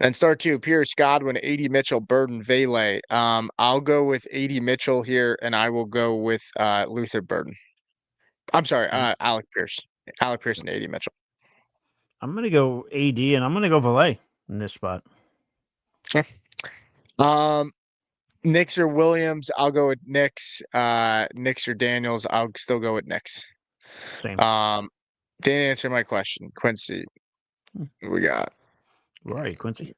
And start 2, Pierce, Godwin, AD Mitchell, Burden, Vele. I'll go with AD Mitchell here, and I will go with Luther Burden. I'm sorry, Alec Pierce. Alec Pierce and AD Mitchell. I'm gonna go AD, and I'm gonna go Valet in this spot. Knicks or Williams, I'll go with Knicks. Knicks or Daniels, I'll still go with Knicks. Same. Didn't answer my question. Quincy, who we got? Right, Quincy.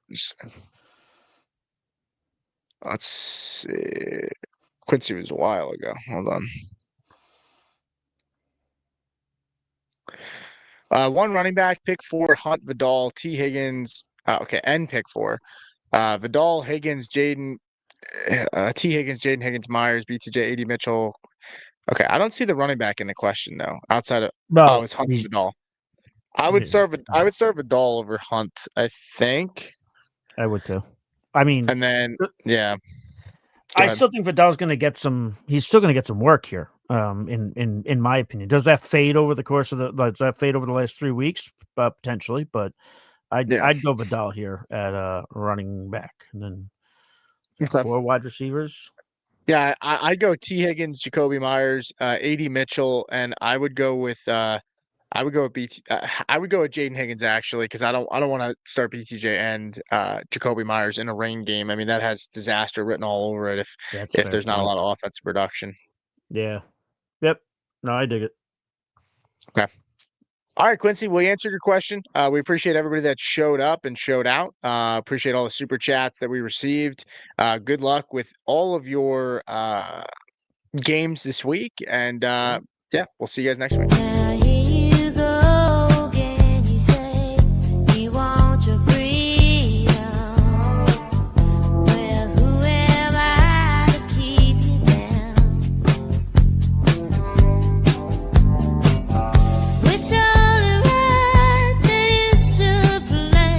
Let's see. Quincy was a while ago. Hold on. One running back, pick 4, Hunt, Vidal, T. Higgins. Okay, and pick 4. Vidal, Higgins, Jaden, T. Higgins, Jaden Higgins, Myers, BTJ, AD Mitchell. Okay, I don't see the running back in the question though. Outside of it's Hunt and Vidal. I would start Vidal over Hunt, I think. I would too. I mean, And then yeah. I still think Vidal's going to get some. He's still going to get some work here. In my opinion, does that fade over the course of the last 3 weeks? Potentially, but I'd go Vidal here at running back, and then 4 wide receivers. Yeah, I'd go T. Higgins, Jacoby Myers, AD Mitchell, and I would go with BT. I would go with Jaden Higgins actually, because I don't want to start BTJ and Jacoby Myers in a rain game. I mean, that has disaster written all over it if there's not a lot of offensive production. Yeah. Yep. No, I dig it. Okay. All right, Quincy, we answered your question. We appreciate everybody that showed up and showed out. Appreciate all the super chats that we received. Good luck with all of your games this week. And yeah, we'll see you guys next week.